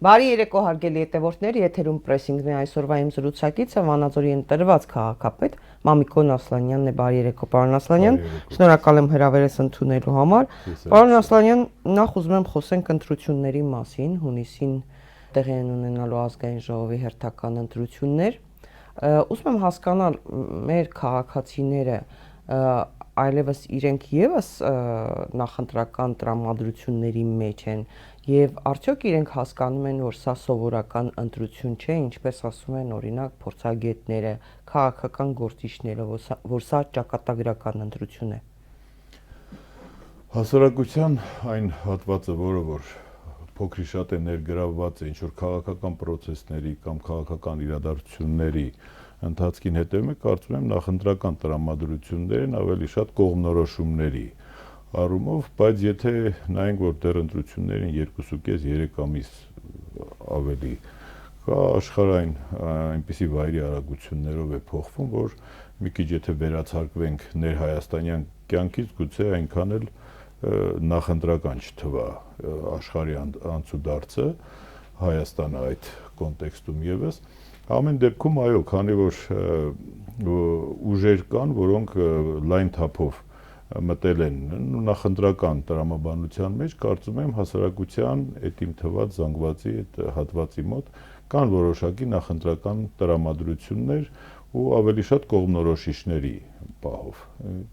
Բարի երեկո հարգելի հետևորդներ, եթերում պրեսինգն է այսօրվա իմ զրուցակիցը Վանաձորի ընտրված քաղաքապետ Մամիկոն Ասլանյանն է։ Բարի երեկո, պարոն Ասլանյան։ Շնորհակալ եմ հրավերս ընդունելու համար։ Պարոն Ասլանյան, նախ ուզում եմ խոսենք ընտրությունների մասին, հունիսին տեղի են ունենալու ազգային ժողովի հերթական ընտրություններ։ Ուզում եմ հասկանալ մեր քաղաքացիները այլևս իրենք եւս նախընտրական տրամադրությունների մեջ են եւ արդյոք իրենք հասկանում են, որ սա սովորական ընտրություն չէ, ինչպես ասում են օրինակ փորձագետները, քաղաքական գործիչները, որ սա ճակատագրական ընտրություն է։ Հասարակության այն հատվածը, որը փոքրի շատ է ներգրավված է ինչ-որ քաղաքական պրոցեսների կամ քաղաքական իրադարձությունների ընթացքին հետևում է, կարծում եմ նախընտրական տրամադրություններն ավելի շատ կողմնորոշումների առումով, բայց եթե նայենք, որ դեռ ընտրություններին 2.5-3 ամիս ավելի կա, աշխարհային այնպիսի վայրի արագություններով է փոխվում, որ մի քիչ եթե վերացարկվենք ներհայաստանյան կյանքից, գուցե այնքան էլ նախընտրական չթվա աշխարհի անցուդարձը Հայաստանը այդ կոնտեքստում եւս ամեն դեպքում այո, քանի որ ուժեր կան, որոնք լայն թափով մտել են նախընտրական տրամաբանության մեջ, կարծում եմ հասարակության այդ իմ թված զանգվածի այդ հատվածի մոտ կան որոշակի նախընտրական տրամադրություններ ու ավելի շատ կողմնորոշիչների պահով,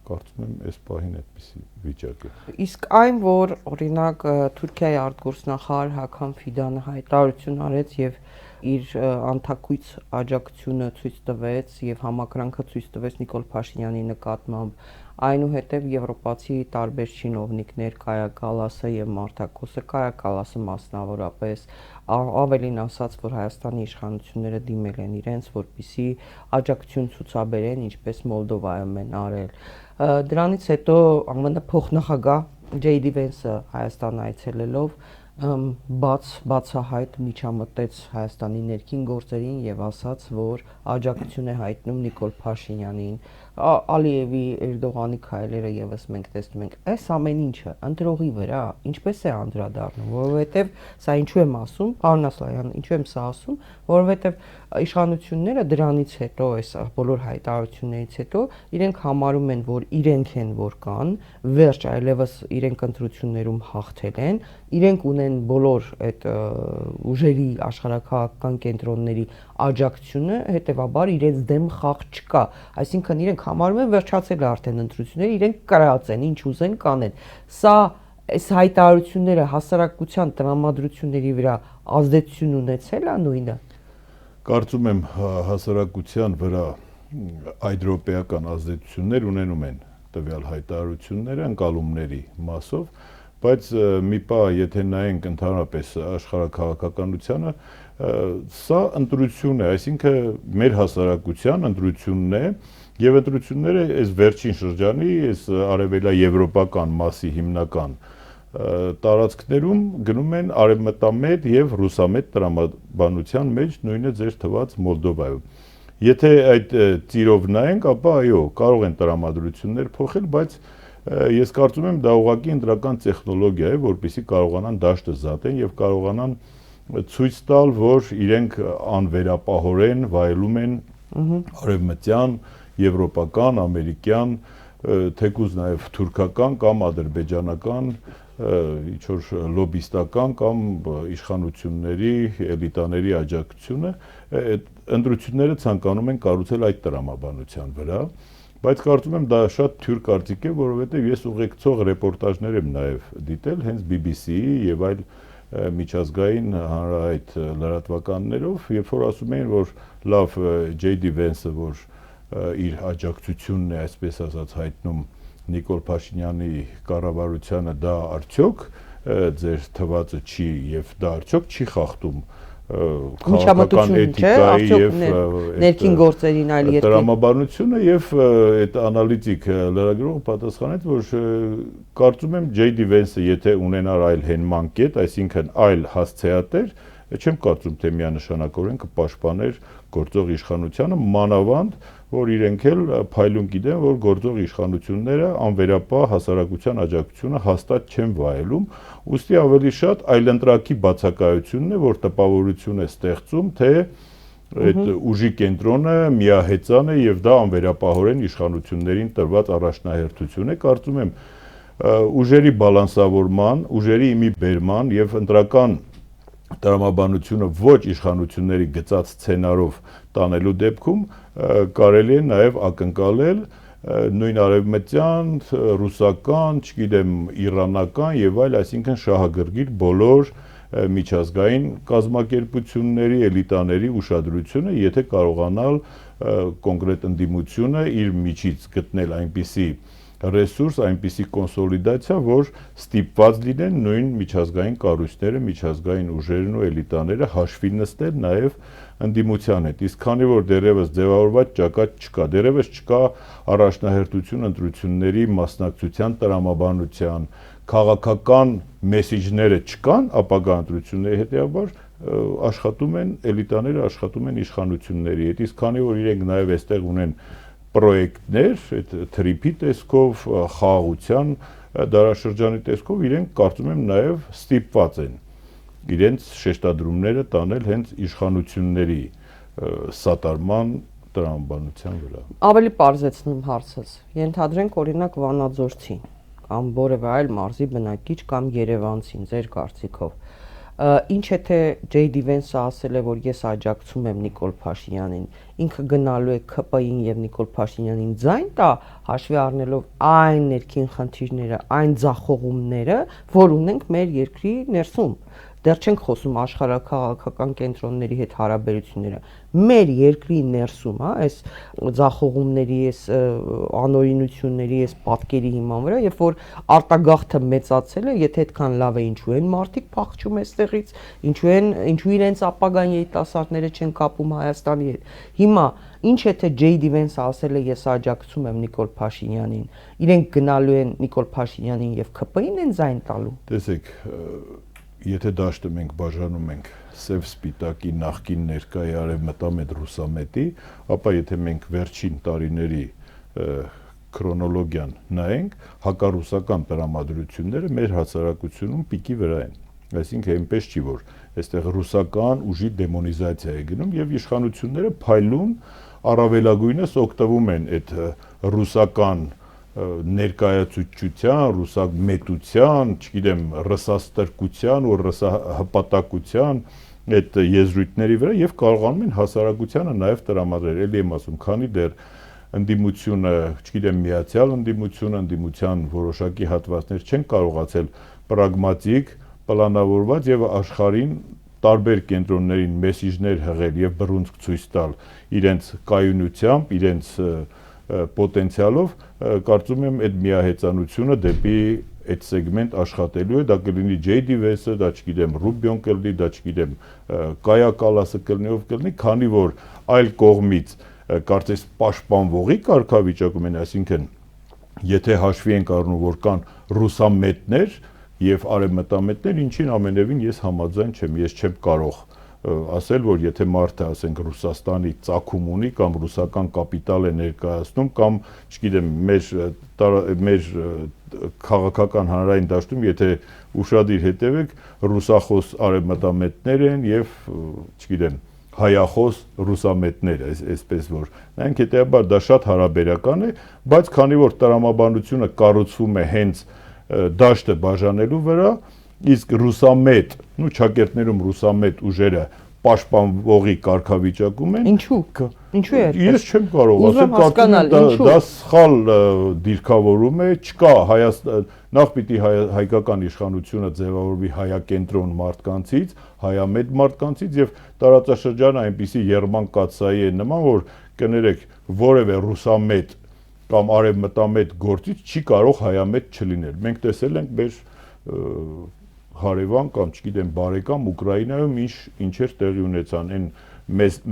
կարծում եմ այս պահին այդպիսի վիճակ է։ Իսկ այն, որ օրինակ Թուրքիայի արտգործնախարար Հական Ֆիդանը հայտարարություն արեց եւ իր անթակույց աջակցությունը ցույց տվեց եւ համակրանքը ցույց տվեց Նիկոլ Փաշինյանի նկատմամբ, այնուհետև եվրոպացի տարբեր չինովնիկներ, Կայա Կալասը եւ Մարտակոսը, Կայա Կալասը մասնավորապես ավելին ասաց, որ Հայաստանի իշխանությունները դիմել են իրենց, որպիսի աջակցություն ցուցաբերեն, ինչպես Մոլդովայում են արել։ Դրանից հետո ԱՄՆ փոխնախագահ Ջեյ Դի Վենսը Հայաստան այցելելով բացահայտ միջամտեց Հայաստանի ներքին գործերին եւ ասաց, որ աջակցություն է հայտնում Նիկոլ Փաշինյանին, Ալիևի, Էրդողանի քայլերը եւս մենք տեսնում ենք։ Այս ամեն ինչը ընտրողի վրա ինչպես է անդրադառնում, որովհետեւ սա ինչու եմ ասում, պարոն Ասլանյան, ինչու եմ սա ասում, որովհետեւ իշխանությունները դրանից հետո, այս բոլոր հայտարարություններից հետո իրենք համարում են, որ իրենք են, որ կան, վերջ այլևս իրենք ընտրություններում հաղթել են, իրենք ունեն բոլոր այդ ուժերի աշխարհակաղակական կենտրոնների աջակցությունը, հետեւաբար իրենց դեմ խաղ չկա, այսինքն իրենք համարում են վերջացել է արդեն ընտրությունները, իրենք կրած են, ինչ ուզեն կանեն։ Սա այս հայտարարությունները հասարակության տրամադրությունների վրա ազդեցություն ունեցել է նույնը։ Կարծում եմ հասարակության վրա այդրոպեական ազդեցություններ ունենում են տվյալ հայտարարությունները ընկալումների մասով, բայց մի պահ եթե նայենք ընդհանրապես աշխարհաքաղաքականությանը, սա ընտրություն է, այսինքն մեր հասարակության ընտրությունն է եւ ընտրությունները այս վերջին շրջանի, այս արևելաեվրոպական մասի հիմնական տարածքներում գնում են արևմտամետ եւ ռուսամետ տրամաբանության մեջ, նույնը ձեր թված Մոլդովայում։ Եթե այդ ծիրով նայենք, ապա այո, կարող են տրամադրություններ փոխել, բայց ես կարծում եմ դա ուղղակի ընտրական տեխնոլոգիա է, որպեսզի կարողանան դաշտը զատեն եւ կարողանան ցույց տալ, որ իրենք անվերապահորեն վայելում են արևմտյան, եվրոպական, ամերիկյան, թեկուզ նաեւ թուրքական կամ ադրբեջանական ինչ-որ լոբիստական կամ իշխանությունների, էլիտաների աջակցությունը, ընտրությունները ցանկանում են կառուցել այդ տրամաբանության վրա, բայց կարծում եմ դա շատ թյուր կարծիք է, որովհետև ես ուղեկցող ռեպորտաժներ եմ նաև դիտել հենց BBC-ի եւ այլ միջազգային հանրահայտ լրատվականներով, երբ որ ասում էին, որ լավ Ջեյ Դի Վենսը, որ իր աջակցությունն է, այսպես ասած, հայտնում Նիկոլ Փաշինյանի կառավարությանը, դա արդյոք ձեր թվածը չի եւ դա արդյոք չի խախտում քաղաքական էթիկայի եւ ներքին գործերին այլ երկրի տրամաբանությունը եւ այդ անալիտիկ լրագրողը պատասխանեց, որ կարծում եմ Ջեյ Դի Վենսը եթե ունենար այլ հենման կետ, այսինքն այլ հասցեատեր, չեմ կարծում թե միանշանակորեն կպաշտպաներ գործող իշխանությանը, մանավանդ որ իրենք էլ փայլուն գիտեն, որ գործող իշխանությունները անվերապահ հասարակության աջակցությունը հաստատ չեն վայելում, ուստի ավելի շատ այլընտրակի բացակայությունն է, որ տպավորություն է ստեղծում, թե այդ ուժի կենտրոնը միահեծան է եւ դա անվերապահորեն իշխանություններին տրված առաջնահերթություն է, կարծում եմ ուժերի բալանսավորման, ուժերի իմի բերման եւ ընտրական տրամաբանությունը ոչ իշխանությունների գծած սցենարով տանելու դեպքում կարելի է նաև ակնկալել նույն արևմտյան, ռուսական, չգիտեմ, իրանական եւ այլ, այսինքն շահագրգիռ բոլոր միջազգային կազմակերպությունների, էլիտաների ուշադրությունը, եթե կարողանալ կոնկրետ ընդդիմությունը իր միջից գտնել այնպիսի ռեսուրս, այնպիսի կոնսոլիդացիա, որ ստիպված լինեն նույն միջազգային կառույցները, միջազգային ուժերն ու էլիտաները հաշվի նստել նաև ընդդիմության հետ։ Իսկ քանի որ դեռևս ձևավորված ճակատ չկա, դեռևս չկա առաջնահերթություն ընտրությունների մասնակցության տրամաբանության, քաղաքական մեսիջները չկան ապագա ընտրությունների հետեւաբար աշխատում են էլիտաները, աշխատում են իշխանությունների հետ։ Իսկ քանի որ իրենք նաև այստեղ ունեն պրոյեկտներ, այդ թրիփի տեսքով, խաղաղության դարաշրջանի տեսքով իրենք կարծում եմ նաև ստիպված են իրենց շեշտադրումները տանել հենց իշխանությունների սատարման տրամաբանության վրա։ Ավելի պարզեցնում հարցս։ Ենթադրենք օրինակ Վանաձորցի կամ որևէ այլ մարզի բնակիչ կամ երևանցին ձեր կարծիքով ինչ է թե J.D. Vance-ը ասել է, որ ես աջակցում եմ Նիկոլ Փաշինյանին, ինքը գնալու է ՔՊ-ին եւ Նիկոլ Փաշինյանին ձայն տա, հաշվի առնելով այն ներքին խնդիրները, այն ձախողումները, որ ունենք մեր երկրի ներսում։ Դեռ չենք խոսում աշխարհաքաղաքական կենտրոնների հետ հարաբերությունները։ Մեր երկրի ներսում, այս ձախողումների, այս անօրինությունների, այս պատկերի հիման վրա, երբ որ արտագաղթը մեծացել է, եթե այդքան լավ է, ինչու են մարդիկ փախչում այստեղից, ինչու իրենց ապագան երիտասարդները չեն կապում Հայաստանի հետ։ Հիմա ինչ է թե J.D. Vance-ը ասել է ես աջակցում եմ Նիկոլ Փաշինյանին։ Իրենք գնալու են Նիկոլ Փաշինյանին եւ ՔՊ-ին են ձայն տալու։ Տեսեք, եթե դաշտը մենք բաժանում ենք սև սպիտակի նախկին ներկայի արևմտամետ ռուսամետի, ապա եթե մենք վերջին տարիների քրոնոլոգիան նայենք, հակառուսական տրամադրությունները մեր հասարակությունում պիկի վրա են։ Այսինքն այնպես չի, որ այստեղ ռուսական ուժի դեմոնիզացիա է գնում եւ իշխանությունները փայլուն առավելագույնս օգտվում են այդ ռուսական ներկայացուցչության, ռուսակ մետության, չգիտեմ, ռսաստրկության ու ռսահպատակության այդ եզրույթների վրա եւ կարողանում են հասարակությանը նաեւ տրամադրել։ Էլի եմ ասում, քանի դեռ ընդդիմությունը, չգիտեմ, միացյալ ընդդիմության որոշակի հատվածներ չեն կարողացել պրագմատիկ, պլանավորված եւ աշխարհին տարբեր կենտրոններին մեսիջներ հղել եւ բռունցք ցույց տալ իրենց կայունությամբ, իրենց պոտենցիալով, կարծում եմ այդ միահեծանությունը դեպի այդ սեգմենտ աշխատելու է, դա կլինի J.D. Vance-ը, դա չգիտեմ Ռուբիոն կլինի, դա չգիտեմ Կայա Կալասը կլինի, ով կլինի, քանի որ այլ կողմից կարծես պաշտպանվողի կարգավիճակում են, այսինքն եթե հաշվի ենք առնում, որ կան ռուսամետներ եւ արևմտամետներ, ինչին ամենևին ես համաձայն չեմ, ես չեմ կարող ասել, որ եթե մարդը, ասենք, Ռուսաստանի ծագում ունի կամ ռուսական կապիտալ է ներկայացնում կամ, չգիտեմ, մեր քաղաքական հանրային դաշտում, եթե ուշադիր հետևեք, ռուսախոս արևմտամետներ են եւ, չգիտեմ, հայախոս ռուսամետներ, այսպես որ նայենք հետեւաբար դա շատ հարաբերական է, բայց քանի որ տրամաբանությունը կառուցվում է հենց դաշտը բաժանելու վրա, իսկ ռուսամետ, ճակերտներում ռուսամետ ուժերը պաշտպանվողի կարգավիճակում են։ Ինչու է այդպես։ Ես չեմ կարող ասել, կարծում եմ դա սխալ դիրքավորում է, չկա նախ պիտի հայկական իշխանությունը ձևավորվի հայակենտրոն մարդկանցից, հայամետ մարդկանցից եւ տարածաշրջանը այնպիսի երման կաթսայի է նման, որ կներեք որևէ ռուսամետ կամ արևմտամետ գործից չի կարող հայամետ չլինել։ Մենք տեսել ենք մեր հարևան կամ չգիտեմ բարեկամ Ուկրաինայում ինչեր տեղի ունեցան, այն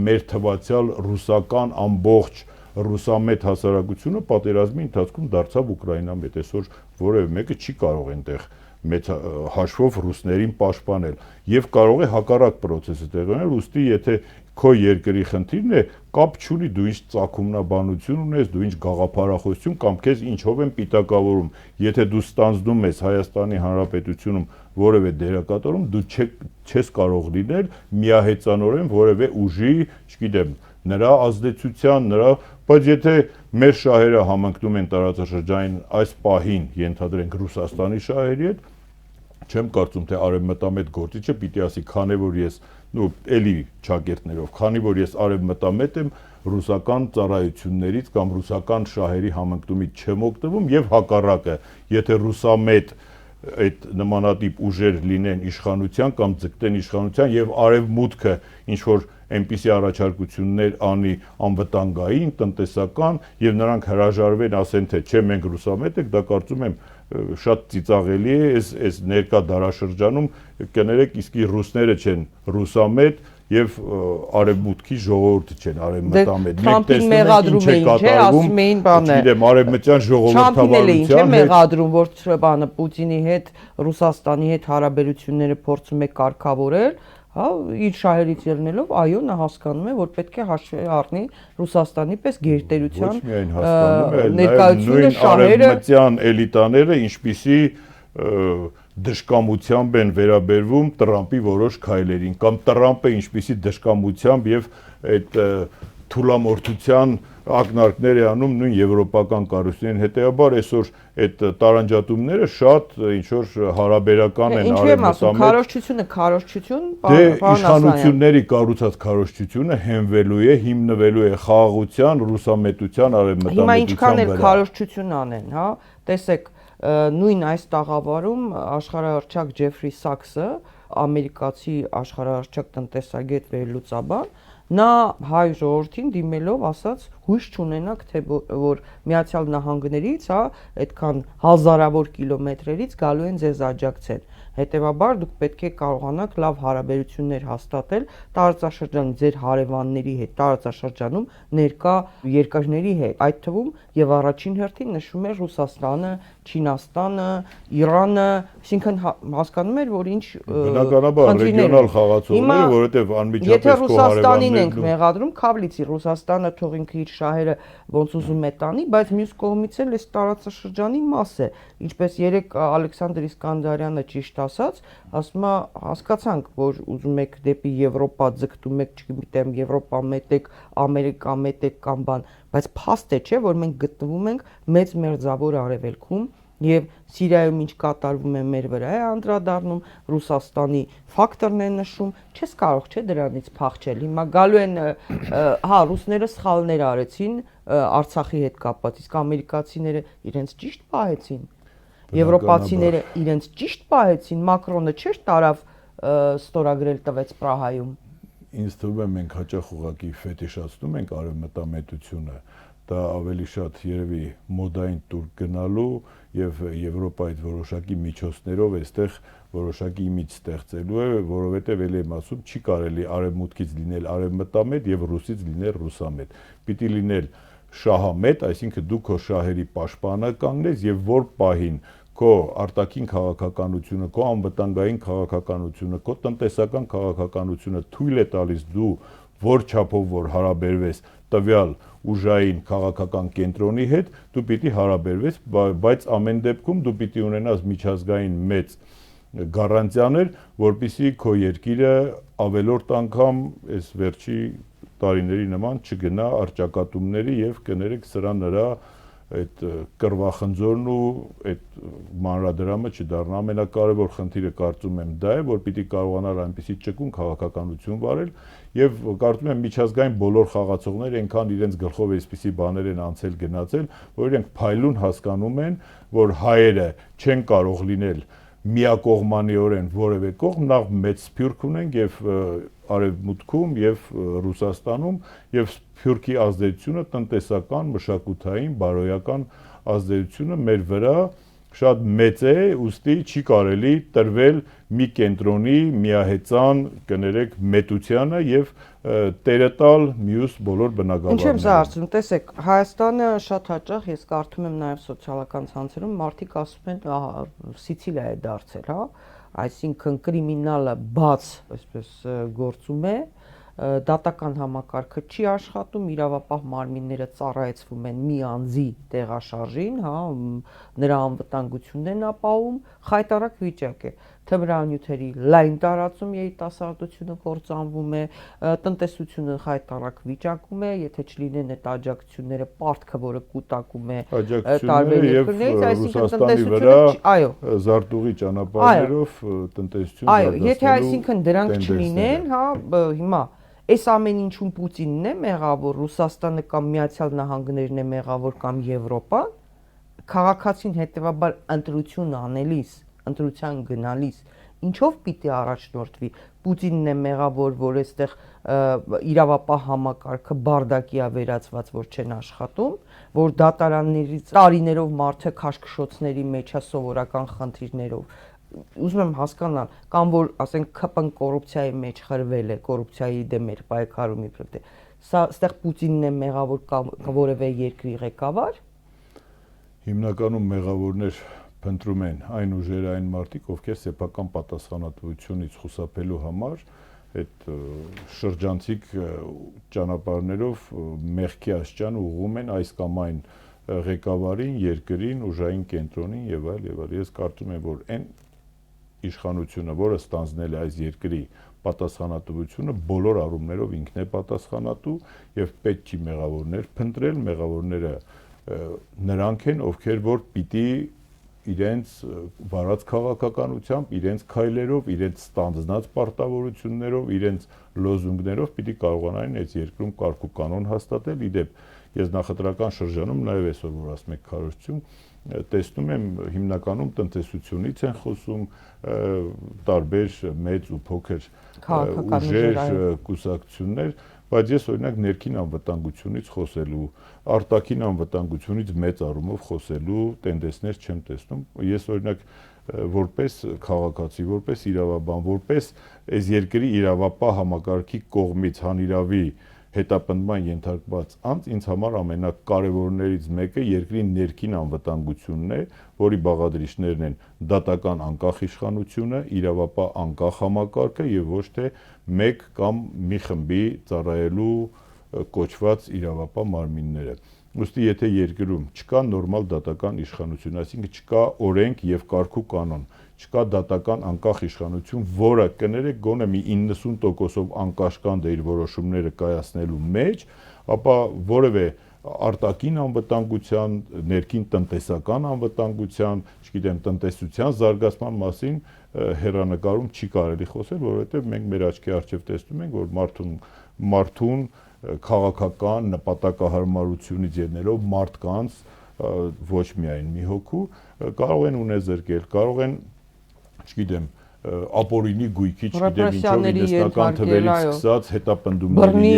մեր թվացial ռուսական ամբողջ ռուսամետ հասարակությունը պատերազմի ընթացքում դարձավ ուկրաինամետ, այսօր որևէ մեկը չի կարող այնտեղ մեծ հաշվով ռուսներին պաշտպանել եւ կարող է հակառակ process-ը տեղի ունենալ, ուստի եթե քո երկրի խնդիրն է, կապ չունի դու ինչ ծագումնաբանություն ունես, դու ինչ գաղափարախոսություն կամ քեզ ինչով են պիտակավորում, եթե դու ստանձնում ես Հայաստանի Հանրապետությունում որևէ դերակատարում, դու չես կարող լինել միահեծանորեն որևէ ուժի, չգիտեմ, նրա ազդեցության, բայց եթե մեր շահերը համընկնում են տարածաշրջանային այս պահին, ենթադրենք Ռուսաստանի շահերի հետ, չեմ կարծում թե արևմտամետ գործիչը պիտի ասի, քանի որ ես էլի ճակերտներով, քանի որ ես արևմտամետ եմ, ռուսական ծառայություններից կամ ռուսական շահերի համընկնումից չեմ օգտվում եւ հակառակը, եթե ռուսամետ այդ նմանատիպ ուժեր լինեն իշխանության կամ ձգտեն իշխանության եւ արևմուտքը ինչ որ այնպիսի առաջարկություններ անի անվտանգային, տնտեսական եւ նրանք հրաժարվեն, ասեն թե չէ մենք ռուսամետ ենք, դա կարծում եմ շատ ծիծաղելի է, այս ներկա դարաշրջանում կներեք իսկի ռուսները չեն ռուսամետ եւ արևմուտքի ժողովուրդը չեն արևմտամետ։ Մենք տեսնում ենք ինչ է կատարվում, չգիտեմ, արևմտյան ժողովրդավարության մեղադրում, որ բանը Պուտինի հետ Ռուսաստանի հետ հարաբերությունները փորձում է կարգավորել, հա, իր շահերից ելնելով, այո, նա հասկանում է, որ պետք է հաշվի առնի Ռուսաստանի պես գերտերության ներկայությունը, շահերը, արևմտյան էլիտաները ինչպիսի դժկամությամբ են վերաբերվում Տրամպի որոշ քայլերին կամ Տրամպը ինչպիսի դժկամությամբ եւ այդ թուլամորթության ակնարկներ է անում նույն եվրոպական կառույցներին, հետեւաբար այսօր այդ տարանջատումները շատ ինչ որ հարաբերական են արևմտամետ քարոզչություն, դե իշխանությունների կառուցած քարոզչությունը հենվելու է, հիմնվելու է խաղաղության, ռուսամետության, արևմտամետության վրա։ Հիմա ինչքան էլ քարոզչություն անեն, հա, տեսեք, նույն այս տաղավարում աշխարհահռչակ Ջեֆրի Սաքսը, ամերիկացի աշխարհահռչակ տնտեսագետ վերլուծաբան, նա հայ ժողովրդին դիմելով ասաց հույս չունենաք թե որ Միացյալ Նահանգներից, հա, այդքան հազարավոր կիլոմետրերից գալու են ձեզ աջակցել։ Հետևաբար դուք պետք է կարողանաք լավ հարաբերություններ հաստատել տարածաշրջանի ձեր հարևանների հետ, տարածաշրջանում ներկա երկրների հետ, այդ թվում եւ առաջին հերթին նշում է Ռուսաստանը, Չինաստանը, Իրանը, այսինքն հասկանում էր, որ ինչ բնականաբար ռեգիոնալ խաղացողները, որովհետեւ անմիջապես եթե Ռուսաստանին ենք մեղադրում, քավլիցի Ռուսաստանը թող ինքը իր շահերը ոնց ուզում է տանի, բայց մյուս կողմից էլ այս տարածաշրջանի մաս է, ինչպես երեք Ալեքսանդր Իսկանդարյանը ճիշտ ասաց, ասում է հասկացանք, որ ուզում եք դեպի Եվրոպա ձգտում եք, չգիտեմ, Եվրոպա մետ եք, Ամերիկա մետ եք կամ բան, բայց փաստ է, չէ, որ մենք գտնվում ենք մեծ մերձավոր արևելքում եւ Սիրիայում ինչ կատարվում է մեր վրա է անդրադառնում, Ռուսաստանի ֆակտորն է նշում, չես կարող չէ դրանից փախչել։ Հիմա գալու են, հա, ռուսները սխալներ արեցին Արցախի հետ կապված, իսկ ամերիկացիները իրենց ճիշտ պահեցին։ Եվրոպացիները իրենց ճիշտ պահեցին, Մակրոնը չէր տարավ ստորագրել տվեց Պրահայում։ Ինձ թվում է մենք հաճախ ուղղակի ֆետիշացնում ենք արևմտամետությունը, դա ավելի շատ երևի մոդային տուր գնալու եւ Եվրոպայից որոշակի միջոցներով այստեղ որոշակի իմիջ ստեղծելու է, որովհետեւ ելի եմ ասում, չի կարելի արևմուտքից լինել արևմտամետ եւ ռուսից լինել ռուսամետ։ Պիտի լինել շահամետ, այսինքն դու քո շահերի պաշտպանը կանգնես եւ որ պահին քո արտաքին քաղաքականությունը, քո անվտանգային քաղաքականությունը, քո տնտեսական քաղաքականությունը թույլ է տալիս դու որ չափով որ հարաբերվես տվյալ ուժային քաղաքական կենտրոնի հետ, դու պիտի հարաբերվես, բայց ամեն դեպքում դու պիտի ունենաս միջազգային մեծ գարանտիաներ, որպեսզի քո երկիրը ավելորդ անգամ այս վերջի տարիների նման չգնա առճակատումների եւ կներեք սրա նրա այդ կրվախնձորն ու այդ մանրադրամը չդառնա ամենակարևոր խնդիրը կարծում եմ դա է որ պիտի կարողանալ այնպիսի ճկուն քաղաքականություն վարել եւ կարծում եմ միջազգային բոլոր խաղացողները այնքան իրենց գլխով այսպիսի բաներ են անցել գնացել որ իրենք փայլուն հասկանում են որ հայերը չեն կարող լինել միակողմանիորեն որևէ կողմ նախ մեծ սփյուռք ունենք եւ արևմուտքում եւ Ռուսաստանում եւ սփյուռքի ազդեցությունը տնտեսական, մշակութային, բարոյական ազդեցությունը մեր վրա շատ մեծ է, ուստի չի կարելի տրվել մի կենտրոնի միահեծան, կներեք, մետությանը եւ տերը տալ մյուս բոլոր բնակավարներին։ Ինչ եմ սա հարցնում, տեսեք, Հայաստանը շատ հաճախ ես կարդում եմ նաեւ սոցիալական ցանցերում մարդիկ ասում են, ահա, Սիցիլիա է դարձել, հա, այսինքն կրիմինալը բաց, այսպես գործում է, դատական համակարգը չի աշխատում, իրավապահ մարմինները ծառայեցվում են մի անձի տեղաշարժին, հա, նրա անվտանգությունն են ապահովում, խայտարակ վիճակ է։ Թմրանյութերի լայն տարածում երիտասարդությունը կործանվում է, տնտեսությունը խայտարակ վիճակում է, եթե չլինեն այդ աջակցությունները, պարտքը, որը կուտակում է տարբեր երկրներից, այսինքն տնտեսությունը, այո, զարտուղի ճանապարհներով տնտեսություն այո, եթե այսինքն դրանք չլինեն, հա, հիմա այս ամեն ինչում Պուտինն է մեղավոր, Ռուսաստանը կամ Միացյալ Նահանգներն է մեղավոր կամ Եվրոպան, քաղաքացին հետևաբար ընտրություն անելիս, ընտրության գնալիս, ինչով պիտի առաջնորդվի, Պուտինն է մեղավոր, որ այստեղ իրավապահ համակարգը բարդակի է վերածված, որ չեն աշխատում, որ դատարաններից տարիներով մարդը քաշքշոցների մեջ է սովորական խնդիրներով, ուզում եմ հասկանալ, կամ որ ասենք ԿՊ-ն կոռուպցիայի մեջ խրվել է, կոռուպցիայի դեմ էր պայքարում իբրև դե, սա այստեղ Պուտինն է մեղավոր կամ որևէ երկրի ղեկավար։ Հիմնականում մեղավորներ փնտրում են այն ուժերը, այն մարդիկ, ովքեր սեփական պատասխանատվությունից խուսափելու համար այդ շրջանցիկ ճանապարհներով մեղքի աշճան ուղղում են այս կամ այն ղեկավարին, երկրին, ուժային կենտրոնին եւ այլ եւ այլ։ Ես կարծում եմ, որ այն իշխանությունը, որը ստանձնել է այս երկրի պատասխանատվությունը, բոլոր առումներով ինքն է պատասխանատու եւ պետք չի մեղավորներ փնտրել, մեղավորները նրանք են, ովքեր որ պիտի իրենց վարած քաղաքականությամբ, իրենց քայլերով, իրենց ստանձնած պարտավորություններով, իրենց լոզունգներով պիտի կարողանային այս երկրում կարգ ու կանոն հաստատել։ Իդեպ ես նախընտրական շրջանում նաեւ այսօր որ ասում եք քարոզություն, տեսնում եմ հիմնականում տնտեսությունից են խոսում տարբեր մեծ ու փոքր ուժեր, կուսակցություններ, բայց ես օրինակ ներքին անվտանգությունից խոսելու, արտաքին անվտանգությունից մեծ առումով խոսելու տենդենսներ չեմ տեսնում։ Ես օրինակ որպես քաղաքացի, որպես իրավաբան, որպես այս երկրի իրավապահ համակարգի կողմից հանիրավի հետապնդման ենթարկված անձ, ինձ համար ամենակարևորներից մեկը երկրի ներքին անվտանգությունն է, որի բաղադրիչներն են դատական անկախ իշխանությունը, իրավապահ անկախ համակարգը եւ ոչ թե մեկ կամ մի խմբի ծառայելու կոչված իրավապահ մարմինները։ Ուստի եթե երկրում չկա նորմալ դատական իշխանություն, այսինքն չկա օրենք եւ կարգ ու կանոն, չկա դատական անկախ իշխանություն, որը կներեք գոնե մի 90%-ով անկաշկանդ է իր որոշումները կայացնելու մեջ, ապա որևէ արտաքին անվտանգության, ներքին տնտեսական անվտանգության, չգիտեմ, տնտեսության զարգացման մասին հեռանկարում չի կարելի խոսել, որովհետև մենք մեր աչքի առջև տեսնում ենք, որ մարդուն քաղաքական նպատակահարմարությունից ելնելով մարդկանց ոչ միայն մի հոգու կարող են ունեզրկել, կարող են, չգիտեմ, ապօրինի գույքի, չգիտեմ ինչով ինստական թվերից սկսած հետապնդումների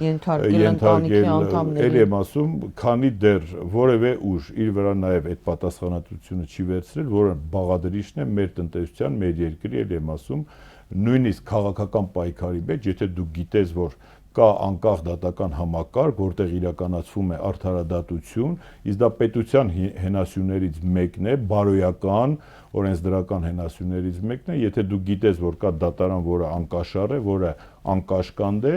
ենթարկել, էլ եմ ասում, քանի դեռ որևէ ուժ իր վրա նաև այդ պատասխանատվությունը չի վերցրել, որը բաղադրիչն է մեր տնտեսության, մեր երկրի, էլ եմ ասում, նույնիսկ քաղաքական պայքարի մեջ, եթե դու գիտես, որ կա անկախ դատական համակարգ, որտեղ իրականացվում է արդարադատություն, իսկ դա պետության հենասյուներից մեկն է, բարոյական, օրենսդրական հենասյուներից մեկն է, եթե դու գիտես, որ կա դատարան, որը անկաշառ է, որը անկաշկանդ է,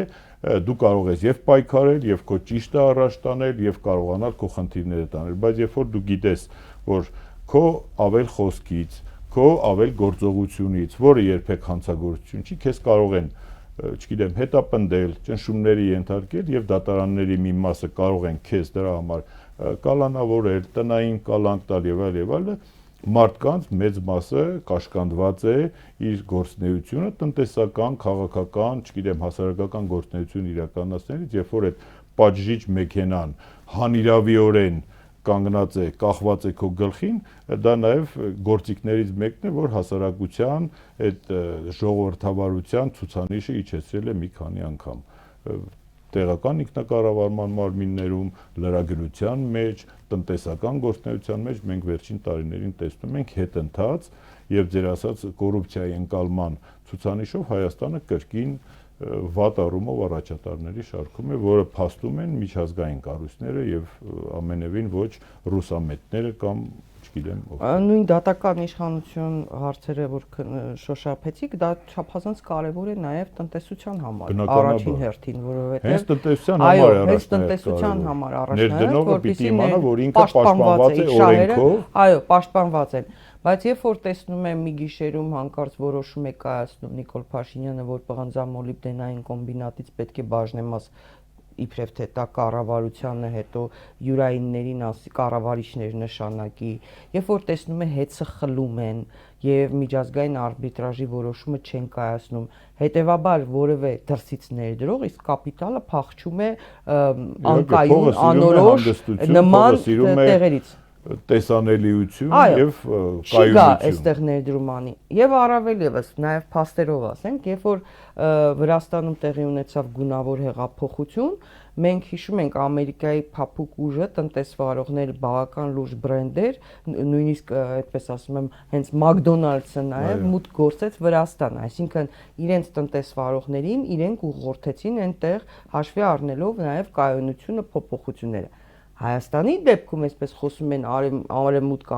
դու կարող ես եւ պայքարել, եւ քո ճիշտը առաջ տանել, եւ կարողանալ քո խնդիրները տանել, բայց երբ որ դու գիտես, որ քո ավել խոսքից, քո ավել գործողությունից, որը երբեք հանցագործություն չի, քեզ կարող են չգիտեմ, հետապնդել, ճնշումների ենթարկել եւ դատարանների մի մասը կարող են քեզ դրա համար կալանավորել, տնային կալանք տալ եւ այլ, մարդկանց մեծ մասը կաշկանդված է իր գործունեությունը, տնտեսական, քաղաքական, չգիտեմ, հասարակական գործունեություն իրականացնելիս, երբ որ այդ պատժիչ մեքենան հանիրավիորեն կանգնած է, կախված է քո գլխին, դա նաև գործիքներից մեկն է, որ հասարակության այդ ժողովրդավարության ցուցանիշը իջեցրել է մի քանի անգամ։ տեղական ինքնակառավարման մարմիններում, լրագրության մեջ, տնտեսական գործունեության մեջ մենք վերջին տարիներին տեսնում ենք հետընթաց եւ ձեր ասած կոռուպցիայի ընկալման ցուցանիշով Հայաստանը կրկին վատ առումով առաջատարների շարքում է, որը փաստում են միջազգային կառույցները եւ ամենևին ոչ ռուսամետները կամ չգիտեմ ով։ Նույն դատական իշխանություն հարցերը, որ շոշափեցիք, դա չափազանց կարևոր է նաև տնտեսության համար, առաջին հերթին, որովհետև հենց տնտեսության համար է առաջնահերթ։ Հենց տնտեսության համար առաջնահերթ, ներդնողը պիտի իմանա, որ ինքը պաշտպանված է օրենքով։ Այո, պաշտպանված են։ Բայց երբ որ տեսնում եմ մի գիշերում հանկարծ որոշում է կայացնում Նիկոլ Փաշինյանը, որ պղնձամոլիբդենային կոմբինատից պետք է բաժնեմաս իբրև թե դա կառավարությանը հետո յուրայիններին կառավարիչներ նշանակի, երբ որ տեսնում է հեծը խլում են եւ միջազգային արբիտրաժի որոշումը չեն կայացնում, հետեւաբար որևէ դրսից ներդրող, իսկ կապիտալը փախչում է անկայուն, անորոշ նման տեղերից։ Տեսանելիություն եւ կայունություն։ Չի գա այստեղ ներդրում անի։ Եվ առավել եւս նաեւ փաստերով ասենք, երբ որ Վրաստանում տեղի ունեցավ գունավոր հեղափոխություն, մենք հիշում ենք Ամերիկայի փափուկ ուժը, տնտեսվարողներ, բավական լուրջ բրենդեր, նույնիսկ այդպես ասում եմ, հենց McDonald's-ը նաեւ մուտք գործեց Վրաստան, այսինքն իրենց տնտեսվարողներին իրենք ուղղորդեցին այնտեղ հաշվի առնելով նաեւ կայունությունը, փոփոխությունները։ Հայաստանի դեպքում այսպես խոսում են արևմուտք,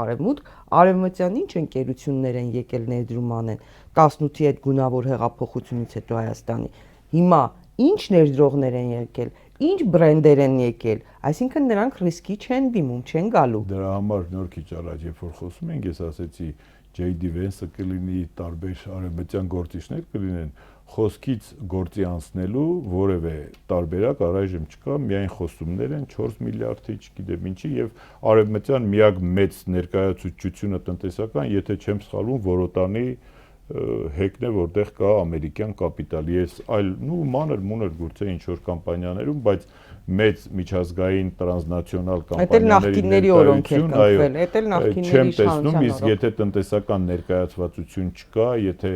արևմտյան ինչ ընկերություններ են եկել ներդրում անեն 18-ի այդ գունավոր հեղափոխությունից հետո Հայաստանի։ Հիմա ինչ ներդրողներ են եկել, ինչ բրենդեր են եկել, այսինքն նրանք ռիսկի չեն դիմում, չեն գալու։ Դրա համար նոր քիչ առաջ երբ որ խոսում ենք, ես ասեցի J.D. Vance-ը կլինի, տարբեր արևմտյան գործիչներ կլինեն, խոսքից գործի անցնելու որևէ տարբերակ առայժմ չկա, միայն խոսումներ են 4 միլիարդի, չգիտեմ ինչի եւ արևմտյան միակ մեծ ներկայացուցչությունը տնտեսական, եթե չեմ սխալվում, Որոտանի հեկն է, որտեղ կա ամերիկյան կապիտալ։ Ես այլ մանր գուցե ինչ որ կամպանիաներում, բայց մեծ միջազգային տրանսնացիոնալ կամպանիաների ներկայություն, չեմ տեսնում, իսկ եթե տնտեսական ներկայացվածություն չկա, եթե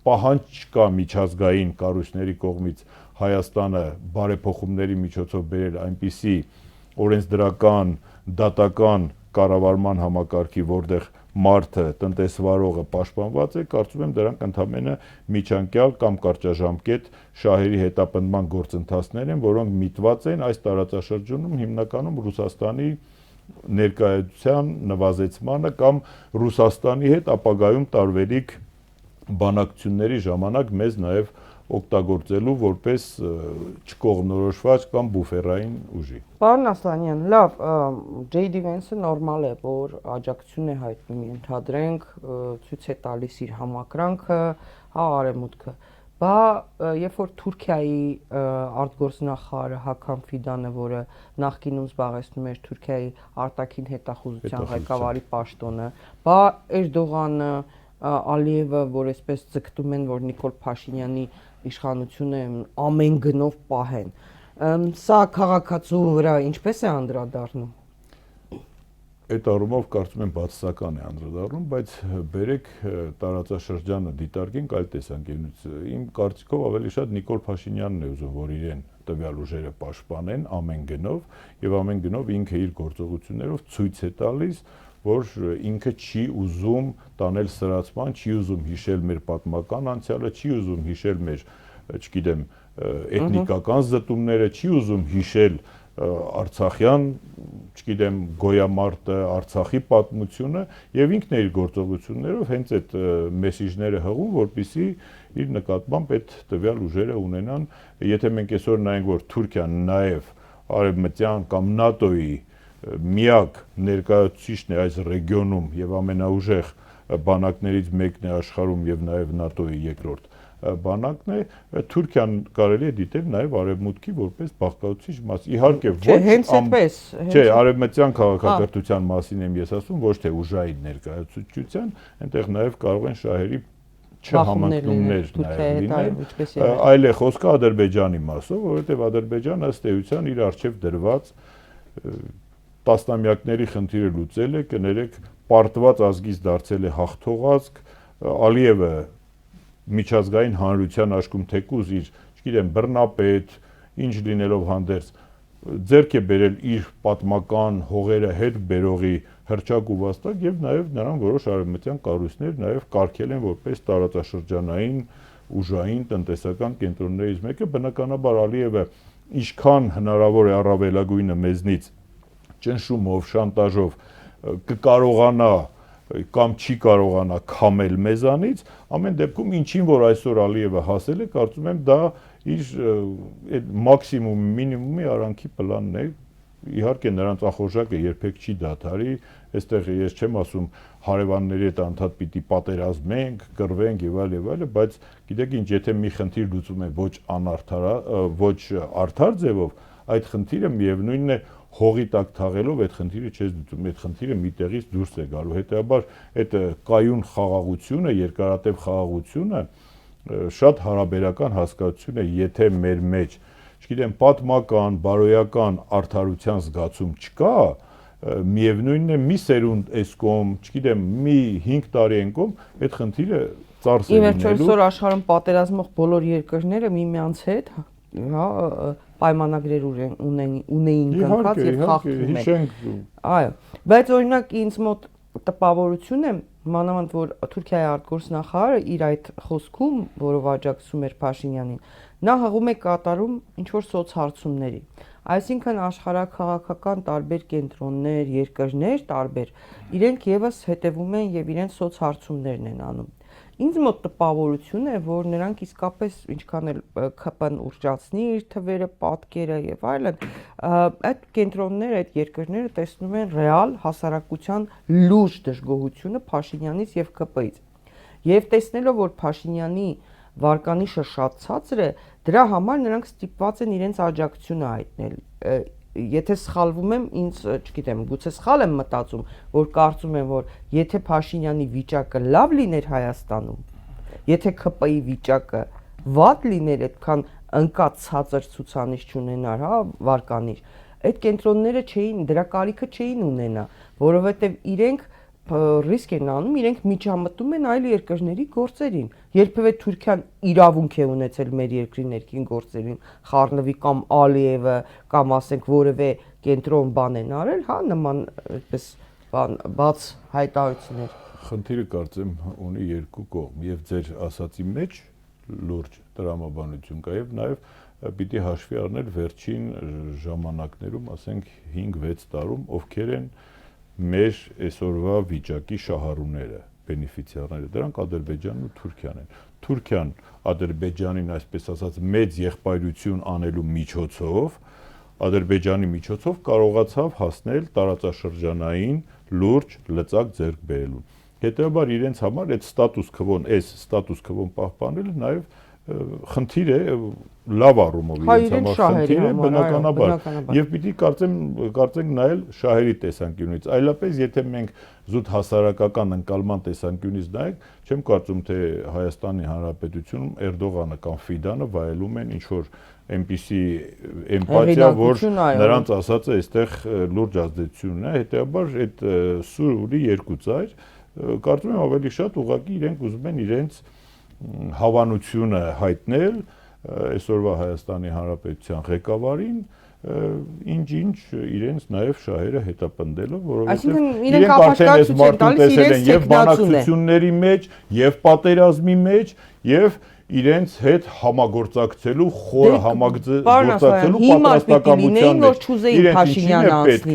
պահանջ չկա միջազգային կառույցների կողմից Հայաստանը բարեփոխումների միջոցով բերել այնպիսի օրենսդրական, դատական կառավարման համակարգի, որտեղ մարդը, տնտեսվարողը պաշտպանված է, կարծում եմ դրանք ընդհանրապես միջանկյալ կամ կարճաժամկետ շահերի հետապնդման գործընթացներ են, որոնք միտված են այս տարածաշրջանում հիմնականում Ռուսաստանի ներկայացության նվազեցմանը կամ Ռուսաստանի հետ ապագայում տարվելիք բանակցությունների ժամանակ մեզ նաև օգտագործելու որպես չկողմնորոշված կամ բուֆերային ուժի։ Պարոն Ասլանյան, լավ, J.D. Vance-ը նորմալ է, որ աջակցություն է հայտնում, ենթադրենք, ցույց է տալիս իր համակրանքը, արևմուտքը։ Բա երբ որ Թուրքիայի արտգործնախարարը Հական Ֆիդանը, որը նախկինում զբաղեցնում էր Թուրքիայի արտաքին հետախուզության ղեկավարի պաշտոնը, բա Էրդողանը, Ալիևը, որ այսպես ձգտում են, որ Նիկոլ Փաշինյանի իշխանությունը ամեն գնով պահեն։ Սա քաղաքացու վրա ինչպես է անդրադառնում։ Այդ առումով կարծում եմ բացասական է անդրադառնում, բայց բերեք տարածաշրջանը դիտարկենք այլ տեսանկյունից։ Իմ կարծիքով ավելի շատ Նիկոլ Փաշինյանն է ուզում, որ իրեն տվյալ ուժերը պաշտպանեն ամեն գնով եւ ամեն գնով ինքը իր գործողություններով ցույց է տալիս, որ ինքը չի ուզում տանել սրացման, չի ուզում հիշել մեր պատմական անցյալը, չի ուզում հիշել մեր, չգիտեմ, էթնիկական զտումները, չի ուզում հիշել Արցախյան, չգիտեմ, գոյամարտը, Արցախի պատմությունը եւ ինքն է իր գործողություններով հենց այդ մեսիջները հղում, որպեսզի իր նկատմամբ այդ տվյալ ուժերը ունենան, եթե մենք այսօր նայենք, որ Թուրքիան նաեւ արևմտյան կամ ՆԱՏՕ-ի միակ ներկայացուցիչն է այս ռեգիոնում եւ ամենաուժեղ բանակներից մեկն է աշխարհում եւ նաեւ ՆԱՏՕ-ի երկրորդ բանակն է, Թուրքիան կարելի է դիտել նաեւ արևմուտքի որպես բաղկացուցիչ մաս։ Իհարկե ոչ հենց այդպես։ Չէ, արևմտյան քաղաքակրթության մասին եմ ես ասում, ոչ թե ուժային ներկայացուցչության, այնտեղ նաեւ կարող են շահերի չհամընկնումներ նաեւ լինել։ Այլ է խոսքը Ադրբեջանի մասով, որովհետեւ Ադրբեջանը ըստ էության իր արժեվ դրված տասնամյակների խնդիրը լուծել է, կներեք, պարտված ազգից դարձել է հաղթող ազգ, Ալիևը միջազգային հանրության աշխում թեկուզ իր չգիտեմ, բռնապետ, ինչ լինելով հանդերձ ձեռք է բերել իր պատմական հողերը հետ բերողի հրճակ ու վաստակ եւ նաեւ նրան որոշ արևմտյան կառույցներ նաեւ կարգել են որպես տարածաշրջանային ուժային տնտեսական կենտրոններից մեկը բնականաբար Ալիևը ինչքան հնարավոր է առավելագույնը մեզնից ճնշումով, շանտաժով կկարողանա կամ չի կարողանա քամել մեզանից, ամեն դեպքում ինչին որ այսօր Ալիևը հասել է, կարծում եմ դա իր այդ մաքսիմում մինիմումի արանքի պլանն է, իհարկե նրանց ախորժակը երբեք չի դադարի, այստեղ ես չեմ ասում հարևանների հետ անդադ պիտի պատերազմենք, կռվենք եւ այլ, բայց գիտեք ինչ, եթե մի խնդիր լուծում է ոչ արդար ձևով, այդ խնդիրը միևնույնն է հողի տակ թաղելով այդ խնդիրը չես դուծում, այդ խնդիրը միտեղից դուրս է գալու, հետեւաբար այդ կայուն խաղաղությունը, երկարատև խաղաղությունը շատ հարաբերական հասկացություն է, եթե մեր մեջ, չգիտեմ, պատմական, բարոյական արդարության զգացում չկա, միևնույնն է մի սերունդ այս կողմ, չգիտեմ, մի 5 տարի են կողմ, այդ խնդիրը ծարս է լինելու։ Իվերջ այսօր աշխարհում պատերազմող բոլոր երկրները միմյանց հետ, հա, պայմանագրեր ունեին կնքած եւ խախտում են։ Այո, բայց օրինակ ինձ մոտ տպավորություն է, մանավանդ որ Թուրքիայի արտգործնախարարը իր այդ խոսքում, որով աջակցում էր Փաշինյանին, նա հղում է կատարում ինչ որ սոցհարցումների։ Այսինքն աշխարհաքաղաքական տարբեր կենտրոններ, երկրներ տարբեր, իրենք եւս հետևում են եւ իրենց սոցհարցումներն են անում։ Ինձ մոտ տպավորություն է, որ նրանք իսկապես ինչքան էլ ԿՊ-ն ուռճացնի իր թվերը, պատկերը եւ այլն, այդ կենտրոնները, այդ երկրները տեսնում են ռեալ հասարակության լուրջ դժգոհությունը Փաշինյանից եւ ԿՊ-ից։ Եվ տեսնելով, որ Փաշինյանի վարկանիշը շատ ցածր է, դրա համար նրանք ստիպված են իրենց աջակցությունը հայտնել։ Եթե սխալվում եմ, ինձ, չգիտեմ, գուցե սխալ եմ մտածում, որ կարծում եմ, որ եթե Փաշինյանի վիճակը լավ լիներ Հայաստանում, եթե ԿՊ-ի վիճակը վատ լիներ, այդքան ընկած ցածր ցուցանիշ չունենար, հա, վարկանիշ, այդ կենտրոնները չէին, դրա կարիքը չէին ունենա, որովհետև իրենք ռիսկ են անում, իրենք միջամտում են այլ երկրների գործերին։ Երբևէ Թուրքիան իրավունք է ունեցել մեր երկրի ներքին գործերին խառնվի կամ Ալիևը կամ ասենք որևէ կենտրոն բան են արել, հա, նման այդպես բաց հայտարարություններ։ Խնդիրը կարծեմ ունի երկու կողմ, եւ ձեր ասացի մեջ լուրջ տրամաբանություն կա եւ նաեւ պիտի հաշվի առնել վերջին ժամանակներում, ասենք 5-6 տարում, ովքեր են մեր այսօրվա վիճակի շահառուները, բենեֆիցիարները, դրանք Ադրբեջանն ու Թուրքիան են։ Թուրքիան Ադրբեջանին, այսպես ասած, մեծ եղբայրություն անելու միջոցով, Ադրբեջանի միջոցով կարողացավ հասնել տարածաշրջանային լուրջ լծակ ձեռք բերելու։ Հետևաբար իրենց համար այդ ստատուս քվոն պահպանելը նաև խնդիր է, լավ առումով իրենց համար խնդիր է, բնականաբար, եւ պիտի կարծենք նայել շահերի տեսանկյունից, այլապես եթե մենք զուտ հասարակական ընկալման տեսանկյունից նայենք, չեմ կարծում թե Հայաստանի Հանրապետությունում Էրդողանը կամ Ֆիդանը վայելում են ինչ որ այնպիսի էմպաթիա, որ նրանց ասածը այստեղ լուրջ ազդեցություն ունի, հետեւաբար այդ սուրի երկու ծայր, կարծում եմ ավելի շատ ուղղակի իրենք ուզում են իրենց հավանությունը հայտնել այսօրվա Հայաստանի Հանրապետության ղեկավարին, ինչ իրենց նաև շահերը հետապնդելով, որովհետև իրենք արդեն այս մարդուն տեսել են եւ բանակցությունների մեջ, եւ պատերազմի մեջ, եւ իրենց հետ համագործակցելու, խորը համագործակցելու պատրաստակամության մեջ։ Իրենց ինչին է պետք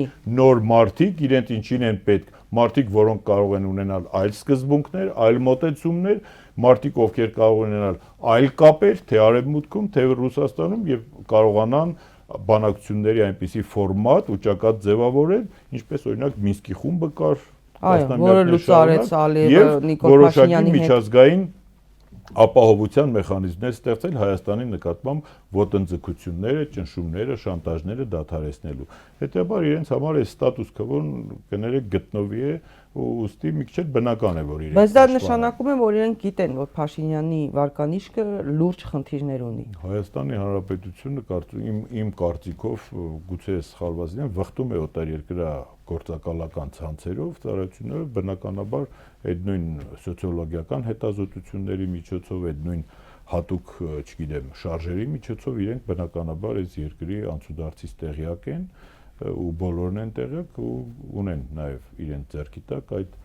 նոր մարդիկ, իրենց ինչին են պետք մարդիկ, որոնք կարող են ունենալ այլ սկզբունքներ, այլ մոտեցումներ, մարդիկ, ովքեր կարող են ունենալ այլ կապեր, թե Արևմուտքում, թե Ռուսաստանում եւ կարողանան բանակցությունների այնպիսի ֆորմատ ու ճակատ ձևավորել, ինչպես օրինակ Մինսկի խումբը կար, որը լուծարեց Ալիևը Նիկոլ Փաշինյանի հետ, միջազգային ապահովության մեխանիզմներ ստեղծել Հայաստանի նկատմամբ ոտնձգությունները, ճնշումները, շանտաժները դադարեցնելու։ Հետեւաբար իրենց համար այս ստատուս քվոն կներեք գտնովի է ու ուստի մի քիչ բնական է որ իրենք։ Բայց դա նշանակում է, որ իրենք գիտեն, որ Փաշինյանի վարկանիշը լուրջ խնդիրներ ունի։ Հայաստանի Հանրապետությունը իմ կարծիքով գուցե սխալված լինեմ, վխտում է օտարերկրյա գործակալական ցանցերով, ծառայություններով, բնականաբար այդ նույն սոցիոլոգիական հետազոտությունների միջոցով, այդ նույն հատուկ, չգիտեմ, շարժերի միջոցով իրենք բնականաբար այս երկրի անցուդարձից տեղյակ են ու բոլորն են տեղյակ ու ունեն նաև իրենց ձեռքի տակ այդ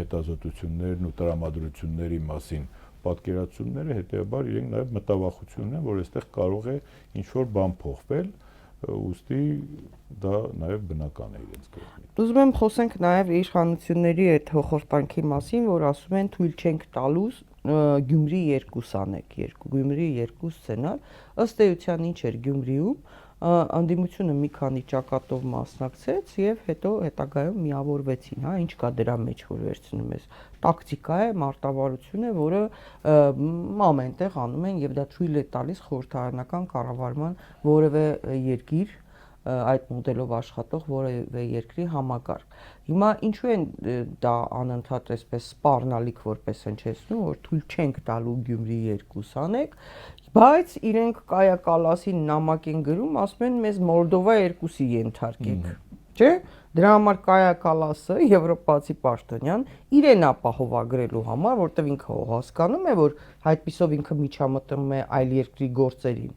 հետազոտություններն ու տրամադրությունների մասին պատկերացումները, հետեւաբար իրենք նաև մտավախություն ունեն, որ այստեղ կարող է ինչ-որ բան փոխվել, ուստի դա նաև բնական է իրենց կողմից։ Ուզում եմ խոսենք նաև իշխանությունների այդ հոխորտանքի մասին, որ ասում են թույլ չենք տալու Գյումրի 2 անեք, Գյումրի 2 սցենար, ըստ էության ինչ էր Գյումրիում, անդիմությունը մի քանի ճակատով մասնակցեց եւ հետո հետագայում միավորվեցին, հա, ինչ կա դրա մեջ, որ վերցնում ես տակտիկա է, մարտավարություն է, որը ամեն տեղ անում են եւ դա թույլ է տալիս խորհրդարանական կառավարման որևէ երկիր այդ մոդելով աշխատող որևէ երկրի համակարգ։ Հիմա ինչու են դա անընդհատ այսպես սպառնալիք որպես հնչեցնում, որ թույլ չենք տալու Գյումրի 2 անեք, բայց իրենք Կայա Կալասին նամակ են գրում, ասում են մեզ Մոլդովա 2-ի ենթարկեք, չէ՞։ Դրա համար Կայա Կալասը եվրոպացի պաշտոնյան իրեն ապահովագրելու համար, որտեղ ինքը հասկանում է, որ այդպիսով ինքը միջամտում է այլ երկրի գործերին։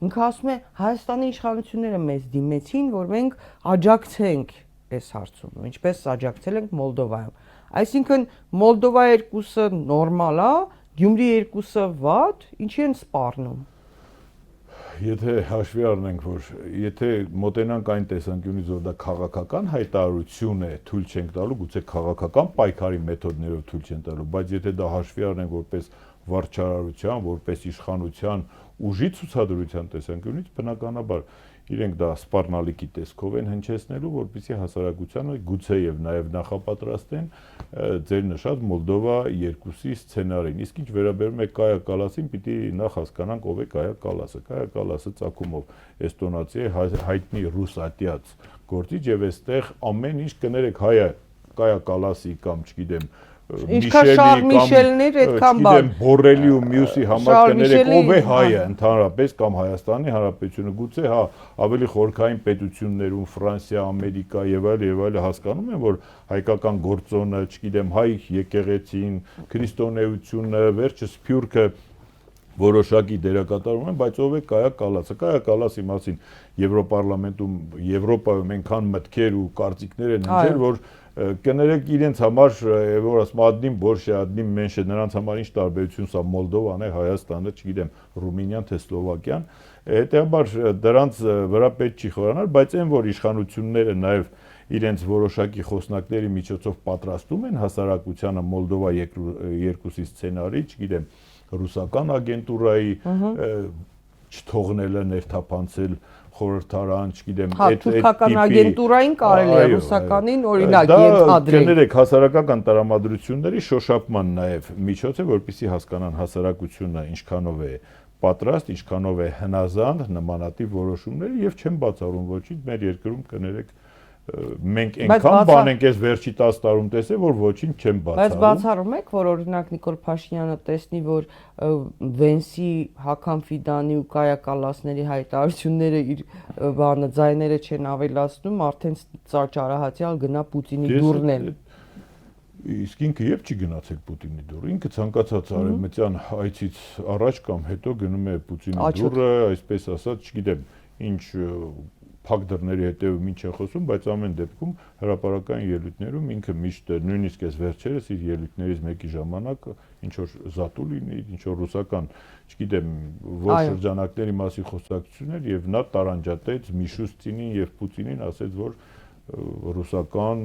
Ինքը ասում է Հայաստանի իշխանությունները մեզ դիմեցին, որ մենք աջակցենք այս հարցում, ինչպես աջակցել ենք Մոլդովայում։ Այսինքն Մոլդովա 2-ը նորմալ է, Գյումրի 2-ը վատ, ինչի են սպառնում։ Եթե հաշվի առնենք, որ եթե մոտենանք այն տեսանկյունից, որ դա քաղաքական հայտարարություն է, թույլ չենք տալու, գուցե քաղաքական պայքարի մեթոդներով թույլ չեն տալու, բայց եթե դա հաշվի առնենք որպես վարչարարության, որպես իշխանության ուժի ցուցադրության տեսանկյունից, բնականաբար իրենք դա սպառնալիքի տեսքով են հնչեցնելու, որպեսզի հասարակությանը գուցե եւ նաեւ նախապատրաստեն ձեր նշած Մոլդովա 2-ի սցենարին։ Իսկ ինչ վերաբերում է Կայա Կալասին, պիտի նախ հասկանանք ով է Կայա Կալասը։ Կայա Կալասը ցակումով էստոնացի է, հայտնի ռուսատյաց գործիչ եւ այստեղ ամեն ինչ կներեք Կայա Կալասի կամ չգիտեմ Ինչքան Շարլ Միշելներ այդքան բան։ Չգիտեմ Բորելի ու մյուսի համար կներեք ով է հայը ընդհանրապես կամ Հայաստանի Հանրապետությունը, գուցե հա ավելի խորքային պետություններում Ֆրանսիա, Ամերիկա եւ այլ հասկանում են, որ հայկական գործոնը, չգիտեմ հայ եկեղեցին, քրիստոնեությունը, վերջը Սփյուռքը որոշակի դերակատարում են, բայց ով է Կայա Կալասը։ Կայա Կալասի մասին Եվրոպարլամենտում, Եվրոպայում այնքան մտքեր ու կարծիքներ են հնչել, որ կներեք իրենց համար, որ ասում ադնին բորշե, ադնին մենշե, նրանց համար ինչ տարբերություն սա Մոլդովան է, Հայաստանը, չգիտեմ, Ռումինիան, թե Սլովակիան, հետեւաբար դրանց վրա պետք չի խորանալ, բայց այն որ իշխանությունները նաև իրենց որոշակի խոսնակների միջոցով պատրաստում են հասարակությանը Մոլդովա 2-ի սցենարի, չգիտեմ, ռուսական ագենտուրայի չթողնելը ներթափանցել խորհրդարան, չգիտեմ, այդ թուրքական ագենտուրային կարելի է ռուսականին օրինակ ենթադրել։ Կներեք հասարակական տրամադրությունների շոշափման նաև միջոց է, որպեսզի հասկանան հասարակությունը ինչքանով է պատրաստ, ինչքանով է հնազանդ նմանատիպ որոշումների եւ չեմ բացառում ոչինչ մեր երկրում կներեք մենք այնքան բան ենք այս վերջի 10 տարում տեսել, որ ոչինչ չեմ բացառում։ Բայց բացառում եք, որ օրինակ Նիկոլ Փաշինյանը տեսնի, որ Վենսի, Հական Ֆիդանի ու Կայա Կալասների հայտարարությունները իր բանը ձայները չեն ավելացնում, արդեն ճարահատյալ գնա Պուտինի դուրն էլ։ Իսկ ինքը եւ չի գնացել Պուտինի դուռ։ Ինքը ցանկացած արևմտյան այցից առաջ կամ հետո գնում է Պուտինի դուռը, այսպես ասած, չգիտեմ, ինչ փակ դռների հետևում ինչ է խոսում, բայց ամեն դեպքում հրապարակային ելույթներում ինքը միշտ նույնիսկ այս վերջերս իր ելույթներից մեկի ժամանակ ինչ որ զատու լինի, ինչ որ ռուսական, չգիտեմ, որ շրջանակների մասի խոսակցություններ եւ նա տարանջատեց Միշուստինին եւ Պուտինին, ասեց, որ ռուսական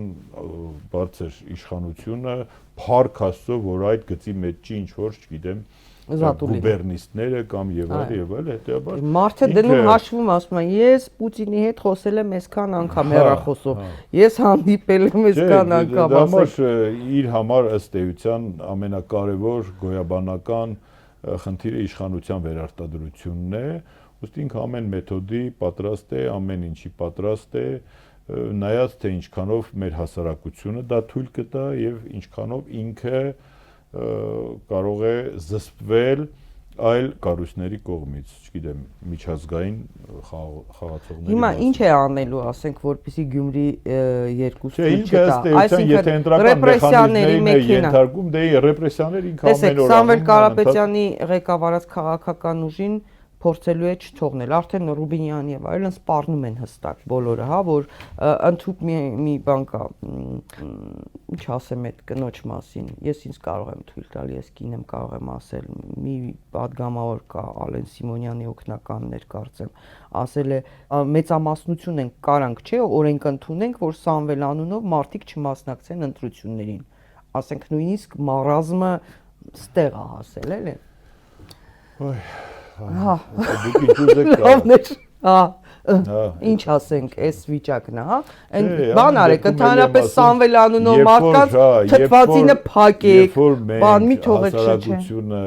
բարձր իշխանությունը փառք Աստծո, որ այդ գծի մեջ չի ինչ որ, չգիտեմ, գուբերնիստները կամ եւ այլ, հետեւաբար մարդը դնում հաշվում ասում է ես Պուտինի հետ խոսել եմ այսքան անգամ հեռախոսով, ես հանդիպել եմ այսքան անգամ, իր համար ըստ էության ամենակարևոր գոյաբանական խնդիրը իշխանության վերարտադրությունն է, ուստի ինքը ամեն մեթոդի պատրաստ է, ամեն ինչի պատրաստ է, նայած թե ինչքանով մեր հասարակությունը դա թույլ կտա եւ ինչքանով ինքը կարող է զսպվել այլ կառույցների կողմից, չգիտեմ, միջազգային խաղացողների։ Հիմա ինչ է անելու, ասենք, որպեսզի Գյումրի երկու Չէ, ինքը ըստ էության, եթե ընտրական մեխանիզմներին է ենթարկում, դե ռեպրեսիաներ ինքը ամեն օր Սամվել Կարապետյանի ղեկավարած քաղաքական ուժին փորձելու է չթողնել, արդեն Ռուբինյանը եւ այլն սպառնում են հստակ բոլորը, հա, որ ընդհուպ մի բան կա, ինչ ասեմ այդ կնոջ մասին, ես ինձ կարող եմ թույլ տալ, ես կին եմ կարող եմ ասել, մի падգամավոր կա Ալեն Սիմոնյանի օգնականներ կարծեմ, ասել է մեծամասնություն են կարանք, չէ, օրենք ընդունենք, որ Սամվել անունով մարդիկ չմասնակցեն ընտրություններին, ասենք նույնիսկ մարազմը ստեղ է հասել, էլի։ Հա, դուք ինչ ուզեք լավներ, հա, ինչ ասենք, այս վիճակն է, հա, այն բան արեք, ընդհանրապես Սամվել անունով մարդկանց թթվածինը փակեք, բան մի թողեք, հասարակությունը,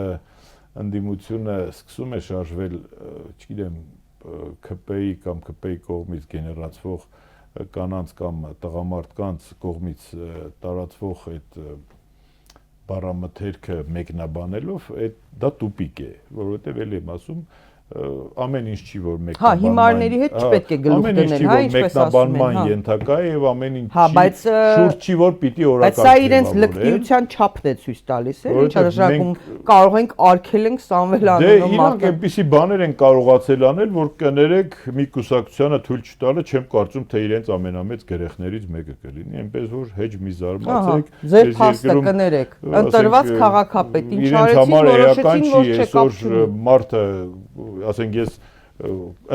ընդդիմությունը սկսում է շարժվել, չգիտեմ, ԿՊ-ի կամ ԿՊ-ի կողմից գեներացվող կանանց կամ տղամարդկանց կողմից տարածվող այդ բառամթերքը մեկնաբանելով, դա տուպիկ է, որովհետև էլ եմ ասում, ամեն ինչ չի որ մեկնաբանման։ Հա, հիմարների հետ չպետք է գլուխ դնել, հա, ինչպես ասում են, հա։ Ենթակա է եւ ամեն ինչ շուրջ չի որ պիտի օրակարգ։ Բայց սա իրենց լկտիության չափն է ցույց տալիս, է, ինչ նշանակում կարող ենք արգելենք Սամվել անունով մարդկանց։ Դե իրանք այնպիսի բաներ են կարողացել անել, որ կներեք մի կուսակցությանը թույլ չտալը, չեմ կարծում թե իրենց ամենամեծ գրեխներից մեկը կլինի, այնպես որ հեչ մի զարմացեք, ձեր փաստը կներեք, ընտրված քաղաքապետ, ինչ արեցին, որոշեցին, որ չկապչում։ Մարդը ասենք ես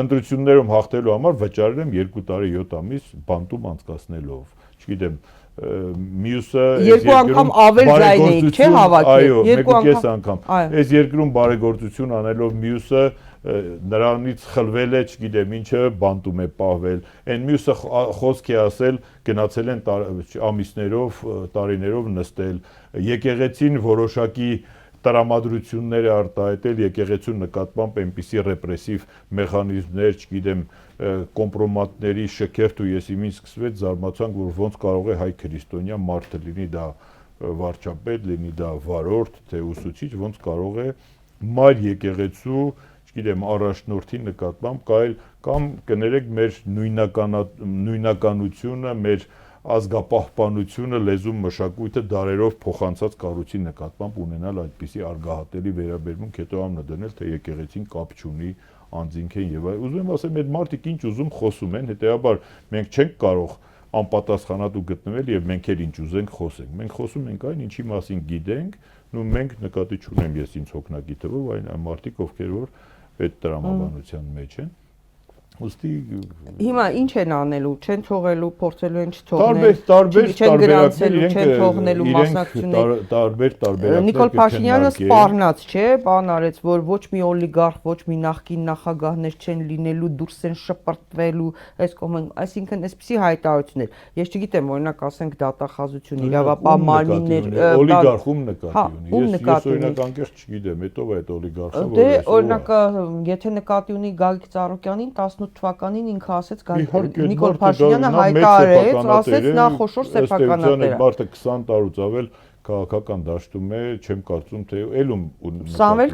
ընտրություններում հաղթելու համար վճարել եմ 2 տարի 7 ամիս բանտում անցկացնելով, չգիտեմ, մյուսը երկու անգամ ավել ձայն էիք, չէ՞ հավաքել, երկու անգամ, այս երկրում բարեգործություն անելով մյուսը նրանից խլվել է, չգիտեմ ինչը, բանտում է պահվել, այն մյուսը խոսք է ասել, գնացել են ամիսներով, տարիներով նստել, եկեղեցին որոշակի տրամադրություններ է արտահայտել եկեղեցու նկատմամբ այնպիսի ռեպրեսիվ մեխանիզմներ, չգիտեմ, կոմպրոմատների շքերթ ու ես իմին սկսվեց զարմացանք, որ ոնց կարող է հայ քրիստոնյա մարդը լինի դա վարչապետ, լինի դա վարորդ, թե ուսուցիչ, ոնց կարող է մայր եկեղեցու, չգիտեմ, առաջնորդի նկատմամբ կամ կներեք մեր նույնականությունը, մեր ազգապահպանությունը, լեզու մշակույթը դարերով փոխանցած կառույցի նկատմամբ ունենալ այդպիսի արգահատելի վերաբերմունք, հետո ամնը դնել, թե եկեղեցին կապ չունի, անձինք են եւ այլն։ Ուզում եմ ասեմ, այդ մարդիկ ինչ ուզում խոսում են, հետեւաբար մենք չենք կարող անպատասխանատու գտնվել եւ մենք էլ ինչ ուզենք խոսենք։ Մենք խոսում ենք այն, ինչի մասին գիտենք, ու մենք նկատի չունեմ ես ինձ հոգնակի թվով այն մարդիկ, ովքեր որ այդ տրամաբանության մեջ են։ Ոստի հիմա ինչ են անելու, չեն թողելու, փորձելու են չթողնել, չեն գրանցելու, չեն թողնելու մասնակցություններ, տարբեր Նիկոլ Փաշինյանը սպառնաց, չէ, բան արեց, որ ոչ մի օլիգարխ, ոչ մի նախկին նախագահներ չեն լինելու, դուրս են շպրտվելու, այս կողմն, այսինքն այսպիսի հայտարարություններ։ Ես չգիտեմ, օրինակ ասենք դատախազություն, իրավապահ մարմիններ, օլիգարխում նկատի ունի։ Ես օրինակ անկեղծ չգիտեմ, հետո այդ օլիգարխը որ դե օրինակ եթե նկատի ունի Գագիկ Ծառուկյանին 18 թվականին ինքը ասեց Նիկոլ Փաշինյանը հայտարարեց, ասեց նա խոշոր սեփականատեր է։ Մարդը 20 տարուց ավել քաղաքական դաշտում է, չեմ կարծում թե ելում Սամվել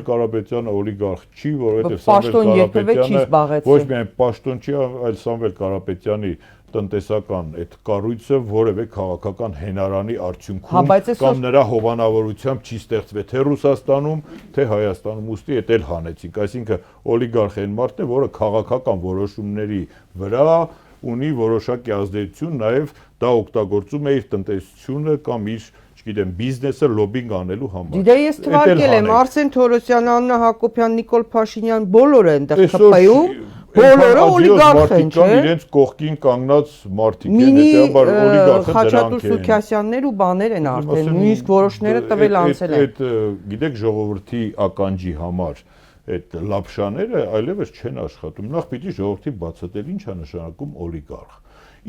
Կարապետյանը օլիգարխ չի, որովհետև Սամվել Կարապետյանը ոչ միայն պաշտոն չի, այլ Սամվել Կարապետյանի տնտեսական այդ կառույցը որևէ քաղաքական հենարանի արդյունքում կամ նրա հովանավորությամբ չի ստեղծվել թե Ռուսաստանում, թե Հայաստանում, ուստի էդ էլ հանեցինք, այսինքն օլիգարխ այն մարդն է, որը քաղաքական որոշումների վրա ունի որոշակի ազդեցություն, նաև դա օգտագործում է իր տնտեսությունը կամ իր, չգիտեմ, բիզնեսը լոբինգ անելու համար։ Դե ես թվարկել եմ Արսեն Թորոսյան, Աննա Հակոբյան, Նիկոլ Փաշինյան, բոլորը այնտեղ ԿՊ-ում բոլորը օլիգարխ են, չէ՞։ Իրենց կողքին կանգնած մարդիկ են, հետեւաբար օլիգարխը դրանք են։ Խաչատուր Սուքիասյաններ ու բաներ են արդեն, նույնիսկ որոշները տվել անցել են։ Այդ գիտեք ժողովրդի ականջի համար այդ լապշաները այլևս չեն աշխատում։ Նախ պիտի ժողովրդի բացատրել ինչ է նշանակում օլիգարխ։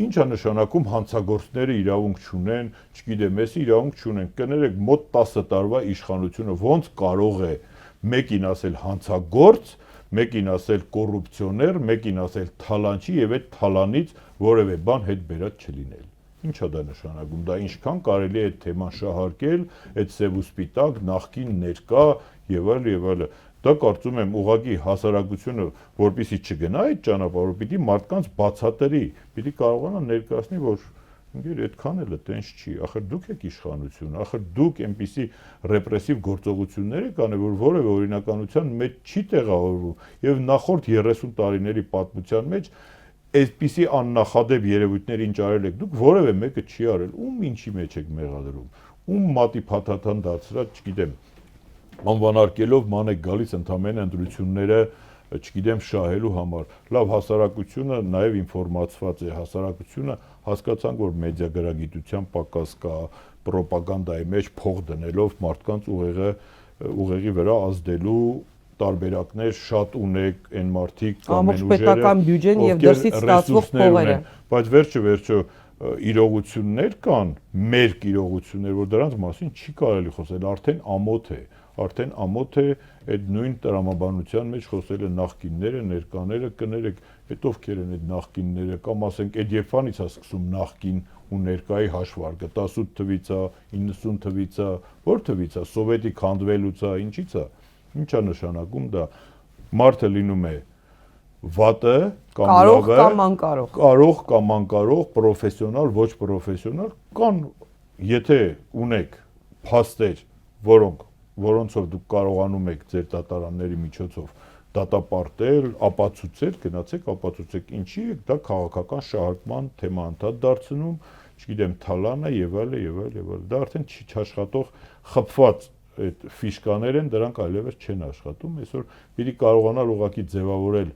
Ինչ է նշանակում հանցագործները իրավունք չունեն, չգիտեմ, ես իրավունք չունեն։ Կներեք մոտ 10 տարվա իշխանությունը ոնց կարող է մեկին ասել հանցագործ, մեկին ասել կոռուպցիոներ, մեկին ասել թալանչի եւ այդ թալանից որևէ բան հետ բերած չլինել։ Ինչ է դա նշանակում, դա ինչքան կարելի է այդ թեման շահարկել, այդ սև ու սպիտակ, նախկին, ներկա եւ այլն։ Դա կարծում եմ ուղղակի հասարակությունը, որպեսզի չգնա այդ ճանապարհով, պիտի մարդկանց բացատրի, պիտի կարողանա ներկայացնի, որ ինքեր այդքան էլ տենց չի, ախր դուք եք իշխանություն, ախր դուք այնպիսի ռեպրեսիվ գործողություններ եք անել, որ որևէ օրինականության մեջ չի տեղավորվում եւ նախորդ 30 տարիների պատմության մեջ այսպիսի աննախադեպ երևույթներ ինչ արել եք դուք, որևէ մեկը չի արել, ում ինչի մեջ եք մեղադրում, ում մատի փաթաթան դարձրած, չգիտեմ, անվանարկելով ման եք գալիս ընդամենը ընտրությունները, չգիտեմ, շահելու համար։ Լավ, հասարակությունը նաև ինֆորմացված է, հասարակությունը հասկացանք, որ մեդիագրագիտության պակաս կա, պրոպագանդայի մեջ փող դնելով մարդկանց ուղեղի վրա ազդելու տարբերակներ շատ ունեք, այն մարդիկ կամ այն ուժերը, պետական բյուջեն եւ դրսից ստացվող փողերը, բայց վերջը իրողություններ կան, մերկ իրողություններ, որ դրանց մասին չի կարելի խոսել, արդեն ամոթ է այդ նույն տրամաբանության մեջ խոսելը նախկինները, ներկաները, կներեք, այդ ովքեր են այդ նախկինները, կամ ասենք այդ երբանից է սկսում նախկին ու ներկայի հաշվարկը, 18 թվից է, 90 թվից է, որ թվից է, սովետի քանդվելուց է, ինչից է, ինչ է նշանակում դա, մարդը լինում է վատը կամ լավը, կարող կամ անկարող, պրոֆեսիոնալ, ոչ պրոֆեսիոնալ, կան, եթե ունեք փաստեր, որոնցով դուք կարողանում եք ձեր դատարանների միջոցով դատապարտել, ապացուցել, գնացեք ապացուցեք, ինչի եք դա քաղաքական շահարկման թեմա ընդհանուր դարձնում, չգիտեմ, թալանը եւ այլն, դա արդեն չաշխատող խփված այդ ֆիշկաներ են, դրանք այլևս չեն աշխատում, այսօր պիտի կարողանալ ուղղակի ձևավորել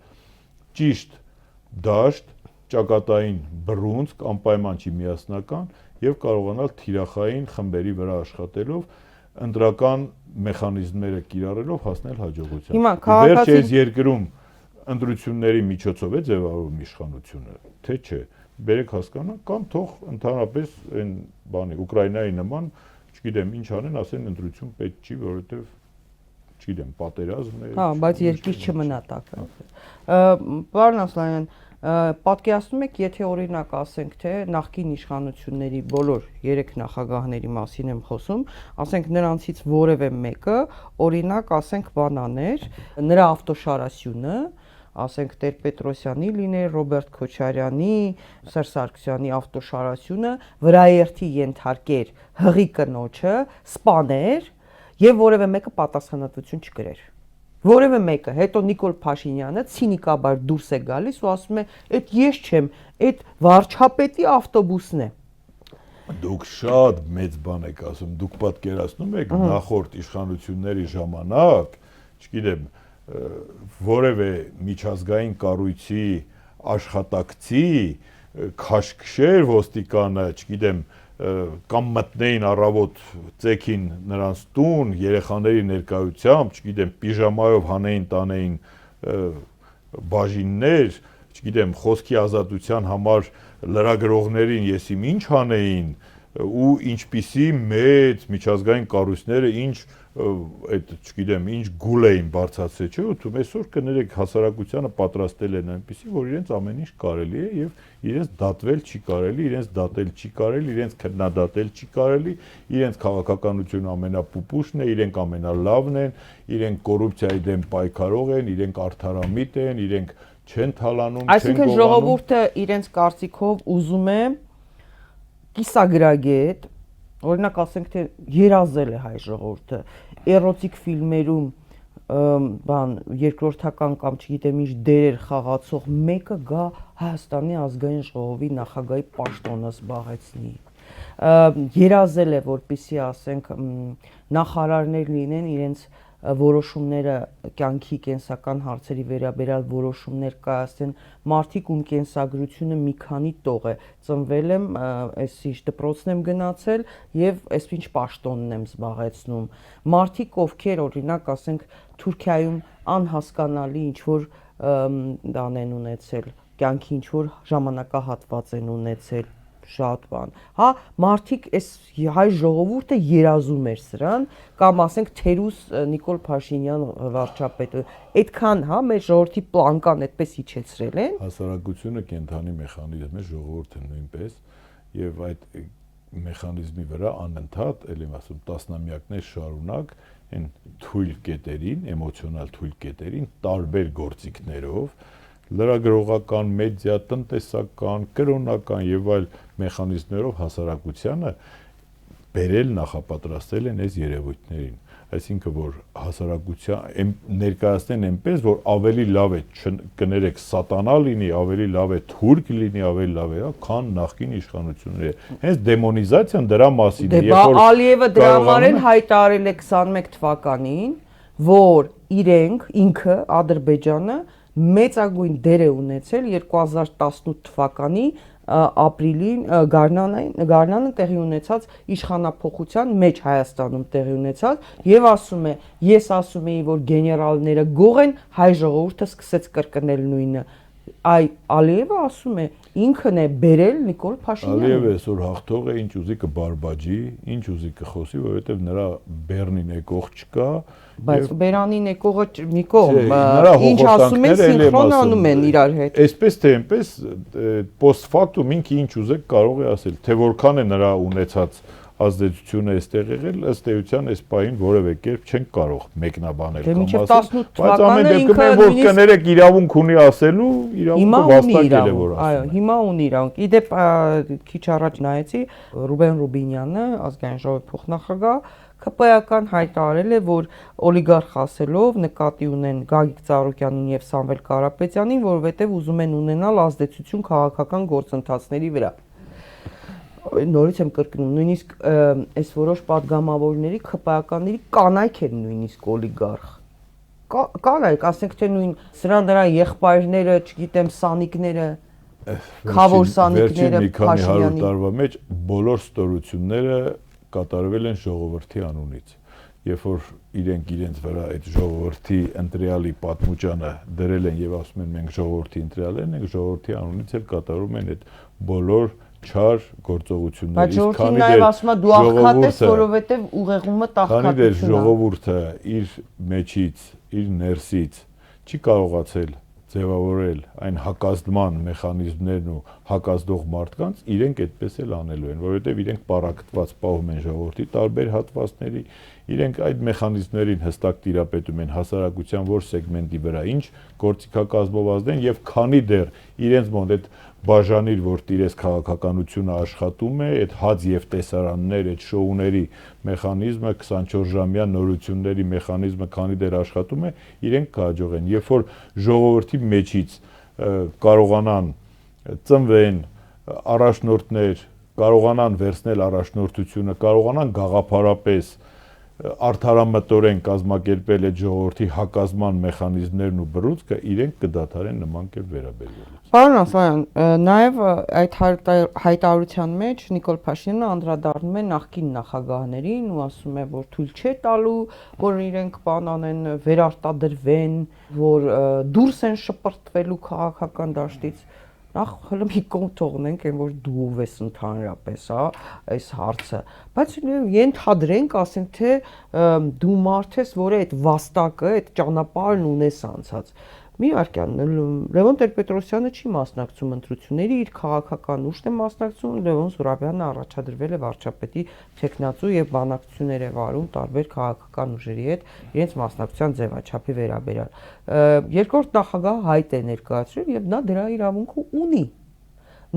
ճիշտ դաշտ, ճակատային բռունցք, անպայման չի միասնական եւ կարողանալ թիրախային խմբերի վրա աշխատելով ընտրական մեխանիզմները կիրառելով հասնել հաջողության։ Վերջ այս երկրում ընտրությունների միջոցով է ձևավորվում իշխանությունը, թե չէ, բերեք հասկանանք, կամ թող ընդհանրապես այն բանի Ուկրաինայի նման, չգիտեմ, ինչ անեն, ասեն ընտրություն պետք չի, որովհետեւ չգիտեմ, պատերազմ է։ Հա, բայց երկիր չմնա տակը։ Պարոն Ասլանյան, պատկերացնում եք, եթե օրինակ ասենք, թե նախկին իշխանությունների բոլոր 3 նախագահների մասին եմ խոսում, ասենք նրանցից որևէ մեկը, օրինակ ասենք բանաներ, նրա ավտոշարասյունը, ասենք Տեր-Պետրոսյանի լիներ, Ռոբերտ Քոչարյանի, Սերժ Սարգսյանի ավտոշարասյունը վրաերթի ենթարկեր հղի կնոջը, սպաներ եւ որևէ մեկը պատասխանատվություն չկրեր։ Որևէ մեկը, հետո Նիկոլ Փաշինյանը ցինիկաբար դուրս է գալիս ու ասում է, «Էդ ես չեմ, այդ վարչապետի ավտոբուսն է»։ Դուք շատ մեծ բան եք ասում, դուք պատկերացնում եք նախորդ իշխանությունների ժամանակ, չգիտեմ, որևէ միջազգային կառույցի աշխատակցի քաշքշեր ոստիկանը, չգիտեմ, կամ մտնեին առավոտ ծեքին նրանց տուն, երեխաների ներկայությամբ, չգիտեմ, պիժամայով հանեին տանեին բաժիններ, չգիտեմ, խոսքի ազատության համար լրագրողներին եսիմ ինչ հանեին ու ինչպիսի մեծ միջազգային կառույցները ինչ այդ, չգիտեմ, ինչ գուլ էին բարձրացրել, չէ՞, ու այսօր կներեք հասարակությանը պատրաստել են այնպիսի, որ իրենց ամեն ինչ կարելի է եւ իրենց դատվել չի կարելի, իրենց դատել չի կարելի, իրենց քննադատել չի կարելի, իրենց քաղաքականությունը ամենապուպուշն է, իրենք ամենալավն են, իրենք կոռուպցիայի դեմ պայքարող են, իրենք արդարամիտ են, իրենք չեն թալանում, չեն գողանում։ Այսինքն ժողովուրդը իրենց կարծիքով ուզում է կիսագրագետ, օրինակ ասենք թե երազել է հայ ժողովուրդը, էրոտիկ ֆիլմերում բան երկրորդական կամ չգիտեմ ինչ դերեր խաղացող մեկը գա Հայաստանի ազգային ժողովի նախագահի պաշտոնը զբաղեցնի։ Երազել է, որպեսզի ասենք նախարարներ լինեն, իրենց որոշումները կյանքի կենսական հարցերի վերաբերյալ որոշումներ կայացնեն, մարդիկ ում կենսագրությունը մի քանի տող է, ծնվել եմ, այսինչ դպրոցն եմ գնացել եւ այսինչ պաշտոնն եմ զբաղեցնում, մարդիկ ովքեր օրինակ ասենք Թուրքիայում անհասկանալի ինչ որ բան են ունեցել, կյանքի ինչ որ ժամանակահատված են ունեցել, շատ բան, հա, մարդիկ այս հայ ժողովուրդը երազում էր սրան, կամ ասենք թերուս Նիկոլ Փաշինյան վարչապետը, այդքան, հա, մեր ժողովրդի պլանկան այդպես իջեցրել են։ Հասարակությունը կենթանի մեխանիզմ է, ժողովուրդը նույնպես, եւ այդ մեխանիզմի վրա անընդհատ, ելի եմ ասում, տասնամյակներ շարունակ այն թույլ կետերին, էմոցիոնալ թույլ կետերին տարբեր գործիքներով, լրագրողական, մեդիա, տնտեսական, կրոնական եւ այլ մեխանիզմներով հասարակությանը բերել նախապատրաստել են այս երևույթներին, այսինքն որ հասարակության ներկայացնեն այնպես, որ ավելի լավ է կներեք սատանա լինի, ավելի լավ է թուրք լինի, ավելի լավ է, քան նախկին իշխանությունները։ Հենց դեմոնիզացիան դրա մասին է, երբ որ Ալիևը դրա համար էլ հայտարարել է 21 թվականին, որ ինքը Ադրբեջանը մեծագույն դեր է ունեցել 2018 թվականի ապրիլին գարնանը տեղի ունեցած իշխանափոխության մեջ Հայաստանում տեղի ունեցած եւ ասում է ես ասում էի որ գեներալները գող են հայ ժողովուրդը սկսեց կրկնել նույնը Ալիևը ասում է ինքն է բերել Նիկոլ Փաշինյանը Ալիևը այսօր հաղթող է ինչ ուզի կբարբաջի ինչ ուզի կխոսի որովհետեւ նրա բեռնին եկող չկա բայց բերանին եկողը մի կողմ ինչ ասում են սինխրոն անում են իրար հետ այսպես թե այնպես post factum ինքը ինչ ուզեք կարող է ասել թե որքան է նրա ունեցած ազդեցությունը այստեղ եղել ըստ էության այս պահին որևէ կերպ չեն կարող մեկնաբանել կամ ասել բայց ամեն դեպքում են որ կներեք իրավունք ունի ասելու իրավունքը վաստակել է որ ասում այո հիմա ունի իրավունք իդեպ քիչ առաջ նայեցի Ռուբեն Ռուբինյանը ազգային ժողովի փոխնախագահ ԿՊ-ական հայտարարել է որ օլիգարխ ասելով նկատի ունեն Գագիկ Ծառուկյանին եւ Սամվել Կարապետյանին որովհետեւ ուզում են ունենալ ազդեցություն քաղաքական գործընթացների վրա նորից եմ կրկնում նույնիսկ այս որոշ падգամավորների ԿՊ-ականների կանայք են նույնիսկ օլիգարխ կանայք ասենք թե նույն սրան դրա եղբայրները չգիտեմ սանիկները խավոր սանիկները Փաշինյանի մի քանի 100 տարվա մեջ բոլոր ստորությունները կատարվել են ժողովրդի անունից երբ որ իրենց վրա այդ ժողովրդի ընտրյալի պատմուճանը դրել են եւ ասում են մենք ժողովրդի ընտրյալներն ենք ժողովրդի անունից էլ կատարում են այդ բոլոր չար գործողություններից բայց ժողովրդին նաև ասում է դու աղքատ ես որովհետև ուղեղումը տաղքատություն քանի դեռ ժողովուրդը իր մեջից իր ներսից չի կարողացել ձևավորել այն հակազդման մեխանիզմներն ու հակազդող մարդկանց իրենք այդպես էլ անելու են որովհետև իրենք պարակտված պահում են ժողովրդի տարբեր հատվածների իրենք այդ մեխանիզմներին հստակ տիրապետում են հասարակության որ սեգմենտի վրա ինչ գործիքակազմով ազդեն եւ քանի դեռ իրենց մոտ այդ բաժանիր որ տիրես քաղաքականությունը աշխատում է այդ հաց եւ տեսարաններ այդ շոուների մեխանիզմը 24-ժամյա նորությունների մեխանիզմը քանի դեռ աշխատում է իրենք կհաջողեն երբ որ ժողովրդի մեջից կարողանան ծնվեն առաջնորդներ կարողանան վերցնել առաջնորդությունը կարողանան գաղափարապես արդարամտորեն կազմակերպել այդ ժողովրդի հակազման մեխանիզմներն ու բռունցքը իրենք կդադարեն նման կերպ վերաբերվելուց Պարոն Ասլանյան, նաև այդ հայտարարության մեջ Նիկոլ Փաշինյանը անդրադառնում է նախկին նախագահներին ու ասում է, որ թույլ չէ տալու, որ իրենք բանանեն վերարտադրվեն, որ դուրս են շպրտվելու քաղաքական դաշտից Նախ հələ մի կողմ թողնենք, այն որ դու ես ընդհանրապես, հա, այս հարցը, բայց ենթադրենք, ասենք թե դու մարդ ես, որը այդ վաստակը, այդ ճանապարհն ունես անցած։ Մի վարքյան, Լևոն Տեր-Պետրոսյանը չի մասնակցում ընտրությունների, իր քաղաքական ուժն է մասնակցում, Լևոն Զուրաբյանը առաջադրվել է վարչապետի տեխնացու եւ բանակցություններ է վարում տարբեր քաղաքական ուժերի հետ, իրենց մասնակցության ձևաչափի վերաբերյալ։ Երկրորդ նախագահը հայտ է ներկայացրել եւ նա դրա իրավունքը ունի։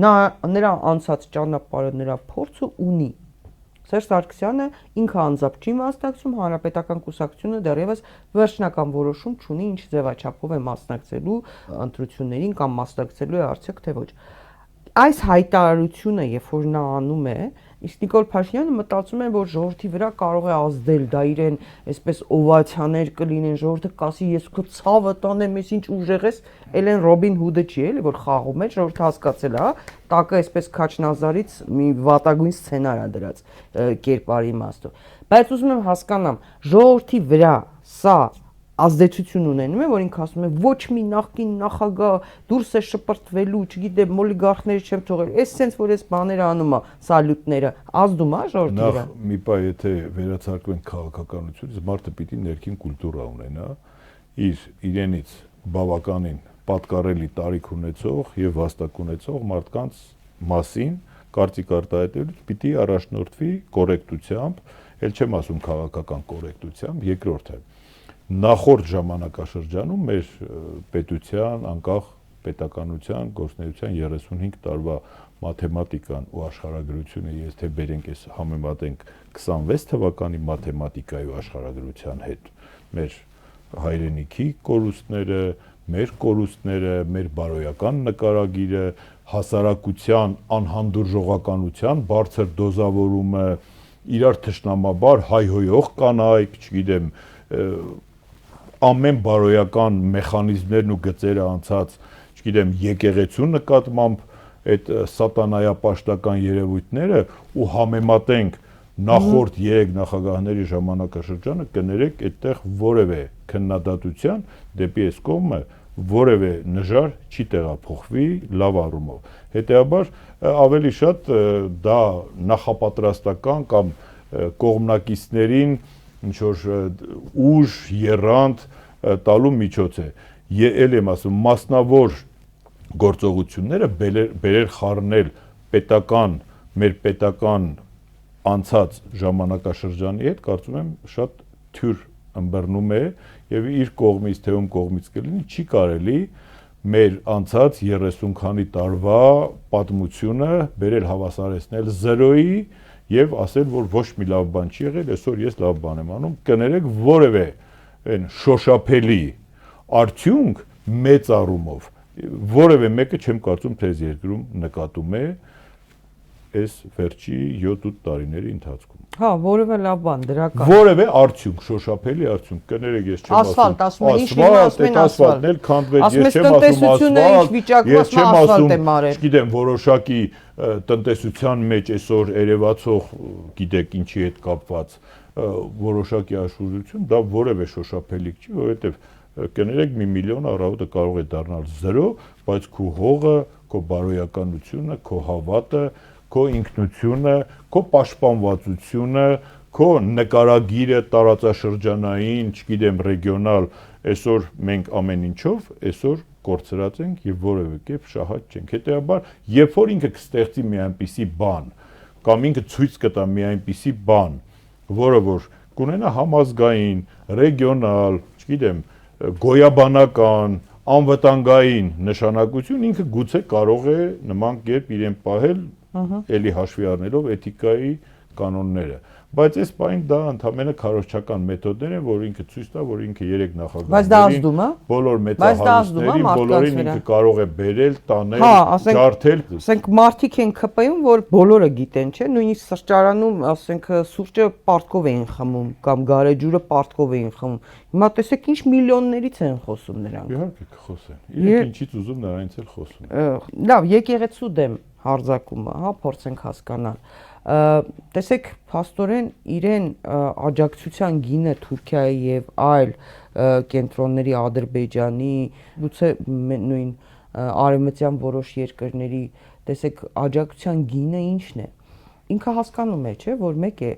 Նրա անցած ճանապարհը, նրա փորձը ունի։ Սերժ Սարգսյանը ինքը անձամբ չի մասնակցում, հանրապետական կուսակցությունը դեռևս վերջնական որոշում չունի ինչ ձևաչափով է մասնակցելու ընտրություններին կամ մասնակցելու է արդյոք թե ոչ։ Այս հայտարարությունը, երբ որ նա անում է, իսկ Նիկոլ Փաշինյանը մտածում է, որ ժողովրդի վրա կարող է ազդել, դա իրեն այսպես օվացիաներ կլինեն, ժողովուրդը կասի ես քո ցավը տանեմ, ես ինչ ուժեղ ես, Էլեն Ռոբին Հուդը չի էլի, որ խաղում է, ժողովուրդը հասկացել է, հա, տակը այսպես Քաչնազարից մի վատագույն սցենար է դրած կերպարի իմաստով։ Բայց ուզում եմ հասկանամ, ժողովրդի վրա սա ազդեցություն ունենում է, որ ինքը ասում է ոչ մի նախկին նախագահ դուրս է շպրտվելու, չգիտեմ, օլիգարխները չեմ թողել։ Էս sense որ էս բաները անում է, սալյուտները, ազդում է ժողովրդի վրա։ Նախ մի պահ եթե վերացարկվենք քաղաքականությունից, մարդը պիտի ներքին կուլտուրա ունենա, իրենից բավականին պատկառելի տարիք ունեցող եւ վաստակ ունեցող մարդկանց մասին կարծիք արտահայտելուց պիտի առաջնորդվի կոռեկտությամբ, ել չեմ ասում քաղաքական կոռեկտությամբ, երկրորդը նախորդ ժամանակաշրջանում մեր պետության, անկախ պետականության, գործունեության 35 տարվա մաթեմատիկան ու աշխարհագրությունը, ես թե բերենք այս համեմատենք 26 թվականի մաթեմատիկայի ու աշխարհագրության հետ, մեր հայրենիքի կորուստները, մեր կորուստները, մեր բարոյական նկարագիրը, հասարակության անհանդուրժողականության բարձր դոզավորումը, իրար թշնամաբար հայհոյող կանայք, չգիտեմ, ամեն բարոյական մեխանիզմներն ու գծերը անցած, չգիտեմ, եկեղեցու նկատմամբ այդ սատանայապաշտական երևույթները ու համեմատենք նախորդ 3 նախագահների ժամանակաշրջանը, կներեք, այդտեղ որևէ քննադատության դեպի այս կողմը որևէ նժար չի տեղափոխվի լավ առումով։ Հետեւաբար ավելի շատ դա նախապատրաստական կամ կողմնակիցներին ինչ որ ուժ, եռանդ տալու միջոց է։ Էլ եմ ասում, մասնավոր գործողությունները բերեր խառնել մեր պետական անցած ժամանակաշրջանի հետ, կարծում եմ շատ թյուր ըմբռնում է եւ իր կողմից թե ում կողմից կլինի չի կարելի մեր անցած 30 քանի տարվա պատմությունը բերել հավասարեցնել 0-ի եւ ասել, որ ոչ մի լավ բան չի եղել, այսօր ես լավ բան եմ անում, կներեք որևէ այն շոշափելի արդյունք մեծ առումով որևէ մեկը չեմ կարծում թե այս երկրում նկատում է այս վերջի 7-8 տարիների ընթացքում։ Հա, որևէ լավ բան դրական։ Որևէ արդյունք, շոշափելի արդյունք, կներեք ես չեմ ասֆալտ, ասում են, ինչ լինի, ասում են ասֆալտ։ Ասֆալտն էլ քանդվեց, ես չեմ ասում ասֆալտ, չգիտեմ, որոշակի տնտեսության մեջ այսօր երևացող, գիտեք, ինչի հետ կապված որոշակի աշխուժություն, դա որևէ շոշափելիք չի, որովհետև կներեք 1 միլիոն առավոտը կարող է դառնալ 0, բայց քո հողը, քո բարոյականությունը, քո հավատը, քո ինքնությունը, քո պաշտպանվածությունը, քո նկարագիրը տարածաշրջանային, չգիտեմ, ռեգիոնալ, այսօր մենք ամեն ինչով այսօր կորցրած ենք եւ որևէ կերպ շահած չենք։ Հետեւաբար, երբ որ ինքը կստեղծի մի այնպիսի բան, կամ ինքը ցույց կտա մի այնպիսի բան, որը որ կունենա համազգային, ռեգիոնալ, չգիտեմ, գոյաբանական, անվտանգային նշանակություն, ինքը գուցե կարող է նման կերպ իրեն պահել էլի հաշվի առնելով էթիկայի կանոնները, բայց այս պահին դա ընդհանրապես քարոզչական մեթոդներ են, որ ինքը ցույց տա, որ ինքը 3 նախագահներին, բոլոր մեծահարուստներին, բոլորին ինքը կարող է բերել, տանել, ջարդել։ Ասենք մարդիկ են ԿՊ-ում, որ բոլորը գիտեն, չէ՞, նույնիսկ սրճարանում, ասենք սուրճը պարտքով էին խմում կամ գարեջուրը պարտքով էին խմում։ Հիմա տեսեք ինչ միլիոններից են խոսում նրանք։ Իհարկե կխոսեն։ Իրենք ինչից ուզում նրանից էլ խոսում են։ Լավ, եկեղեցու դեմ հարձակումը, հա, փորձենք հասկանալ։ Տեսեք, փաստորեն իրեն աջակցության գինը Թուրքիայի եւ այլ կենտրոնների Ադրբեջանի, գուցե նույն արևմտյան որոշ երկրների, տեսեք, աջակցության գինը ինչն է։ Ինքը հասկանում է, չէ, որ մեկ է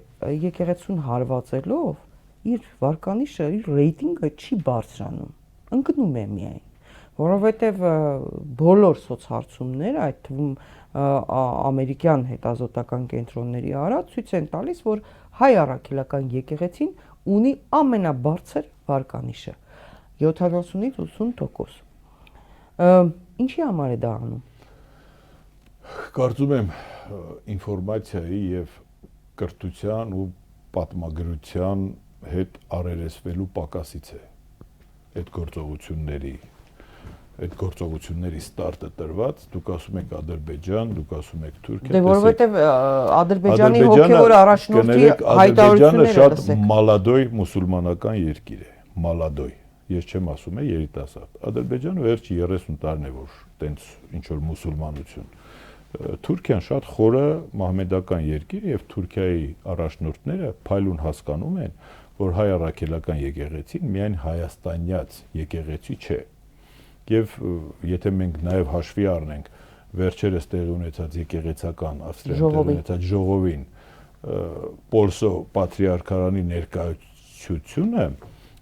եկեղեցուն հարվածելով իր վարկանիշը, իր ռեյտինգը չի բարձրանում, ընկնում է միայն, որովհետեւ բոլոր սոցհարցումները, այդ թվում ամերիկյան հետազոտական կենտրոնների արած ցույց են տալիս, որ հայ առաքելական եկեղեցին ունի ամենաբարձր վարկանիշը 70-ից 80%։ Ինչի համար է դա անում։ Կարծում եմ ինֆորմացիայի եւ կրթության ու պատմագրության հետ առերեսվելու պակասից է այդ գործողությունների ստարտը տրված, դուք ասում եք Ադրբեջան, դուք ասում եք Թուրքիա։ Դե որովհետև Ադրբեջանի հոգևոր առաջնորդի հայտարարությունները շատ մալադոյ մուսուլմանական երկիր է, մալադոյ։ Ես չեմ ասում երիտասարդ։ Ադրբեջանը վերջի 30 տարին է որ տենց ինչ որ մուսուլմանություն։ Թուրքիան շատ խորը մահմեդական երկիր է եւ Թուրքիայի առաջնորդները փայլուն հասկանում են, որ հայ առաքելական եկեղեցին միայն հայաստանյաց եկեղեցի չէ։ Եվ եթե մենք նաև հաշվի առնենք վերջերս տեղի ունեցած եկեղեցական Ավստրիայում տեղի ունեցած ժողովին Պոլսո պատրիարքարանի ներկայացությունը,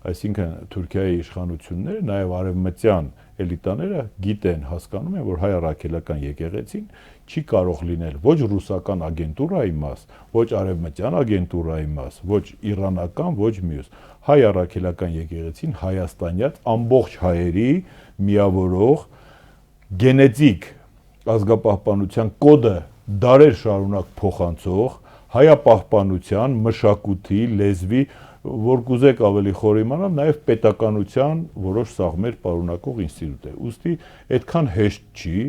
այսինքն Թուրքիայի իշխանությունները, նաև արևմտյան էլիտաները գիտեն, հասկանում են, որ հայ առաքելական եկեղեցին չի կարող լինել ոչ ռուսական ագենտուրայի մաս, ոչ արևմտյան ագենտուրայի մաս, ոչ իրանական, ոչ մյուս։ Հայ առաքելական եկեղեցին հայաստանյաց ամբողջ հայերի միավորող գենետիկ ազգապահպանության կոդը դարեր շարունակ փոխանցող հայապահպանության, մշակույթի, լեզվի, որ կուզեք ավելի խոր իմանալ, նաև պետականության որոշ սաղմեր պարունակող ինստիտուտ է։ Ուստի այդքան հեշտ չի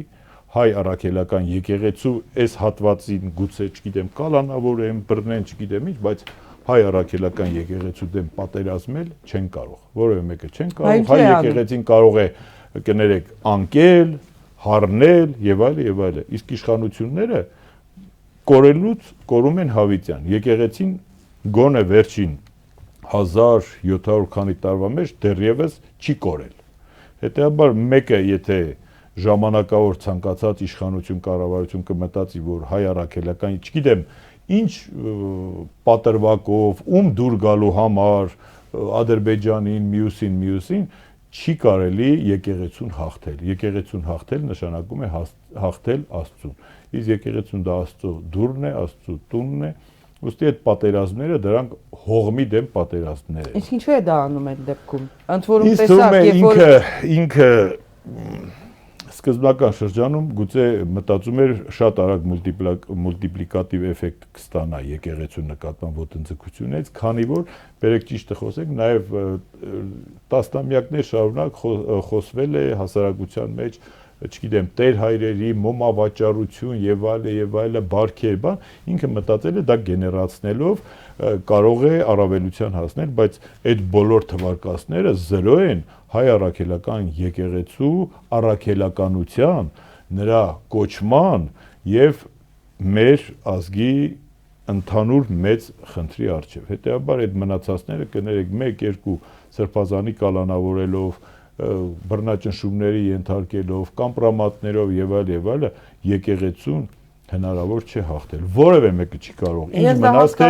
հայ առաքելական եկեղեցու այս հատվածին գուցե չգիտեմ կալանավորեն, բռնեն, չգիտեմ ինչ, բայց հայ առաքելական եկեղեցու դեմ պատերազմել չեն կարող։ Որևէ մեկը չեն կարող, հայ եկեղեցին կարող է կներեք անկել, հառնել եւ այլն։ Իսկ իշխանությունները կորելուց կորում են հավիտյան։ Եկեղեցին գոնե վերջին 1700 քանի տարվա մեջ դեռևս չի կորել։ Հետեւաբար մեկը եթե ժամանակավոր ցանկացած իշխանություն կառավարություն կմտածի, որ հայ առաքելական, չգիտեմ, ինչ պատրվակով, ում դուր գալու համար, Ադրբեջանին, մյուսին, չի կարելի եկեղեցուն հաղթել։ Եկեղեցուն հաղթել նշանակում է հաղթել Աստծուն։ Իսկ եկեղեցուն դա Աստծո դուրն է, Աստծո տունն է։ Ուստի այդ պատերազմները դրանք հողմի դեմ պատերազմներ են։ Իսկ ինչու է դա անում այդ դեպքում։ Ընդ որում տեսակ, երբ որ ինքը սկզբնական շրջանում գուցե մտածում էր շատ արագ մուլտիպլիկատիվ էֆեկտ կստանա եկեղեցու նկատմամբ ոտնձգությունից, քանի որ բերեք ճիշտը խոսենք, նաև տասնամյակներ շարունակ խոսվել է հասարակության մեջ, չգիտեմ, տեր հայրերի մոմավաճառություն եւ այլը բարքեր, բան, ինքը մտածել է դա գեներացնելով կարող է առավելության հասնել, բայց այդ բոլոր թվարկածները 0 են հայ առաքելական եկեղեցու առաքելականության, նրա կոչման եւ մեր ազգի ընդհանուր մեծ խնդրի առջև։ Հետեւաբար այդ մնացածները կներեք 1-2 սրբազանի կալանավորելով, բռնաճնշումների ենթարկելով, կամպրամատներով եւ այլն, եկեղեցուն հնարավոր չէ հաղթել։ Որևէ մեկը չի կարող։ Ինչ մնաց թե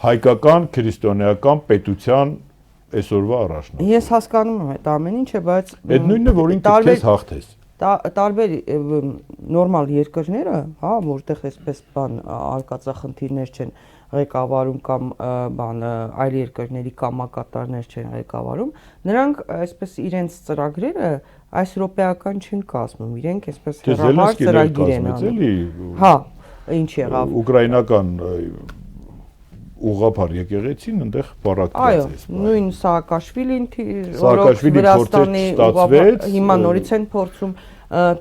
հայկական քրիստոնեական պետության այսօրվա առաջնորդ։ Ես հասկանում եմ այդ ամեն ինչը, բայց այդ նույնն է, որ ինքը քեզ հաղթես։ Տարբեր նորմալ երկրները, հա, որտեղ այսպես բան արկածախնդիրներ չեն ղեկավարում կամ բան այլ երկրների կամակատարներ չեն ղեկավարում, նրանք այսպես իրենց ծրագրերը այս եվրոպեական չեն կազմում, իրենք այսպես հեռահար ծրագիր են անում։ Հա, ինչ եղավ։ Ուկրաինական ուղղափառ եկեղեցին այնտեղ պարակտված է։ Նույն Սաակաշվիլին, Վրաստանի ուղղափառ հիմա նորից են փորձում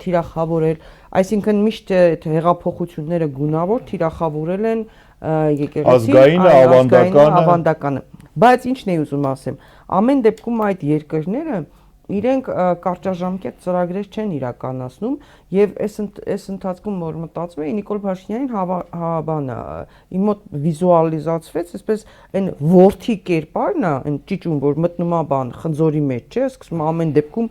թիրախավորել, այսինքն միշտ հեղափոխությունները գունավոր թիրախավորել են եկեղեցին ավանդականը։ Բայց ինչն է ուզում ասեմ, ամեն դեպքում այդ երկրները իրենք կարճաժամկետ ծրագրեր չեն իրականացնում եւ այս ընթացքում որ մտածում էի Նիկոլ Փաշինյանին բանը իմ մոտ վիզուալիզացվեց այսպես այն ворթի կերպարն է այն ճիճուն որ մտնում է բան խնձորի մեջ չէ սկսում ամեն դեպքում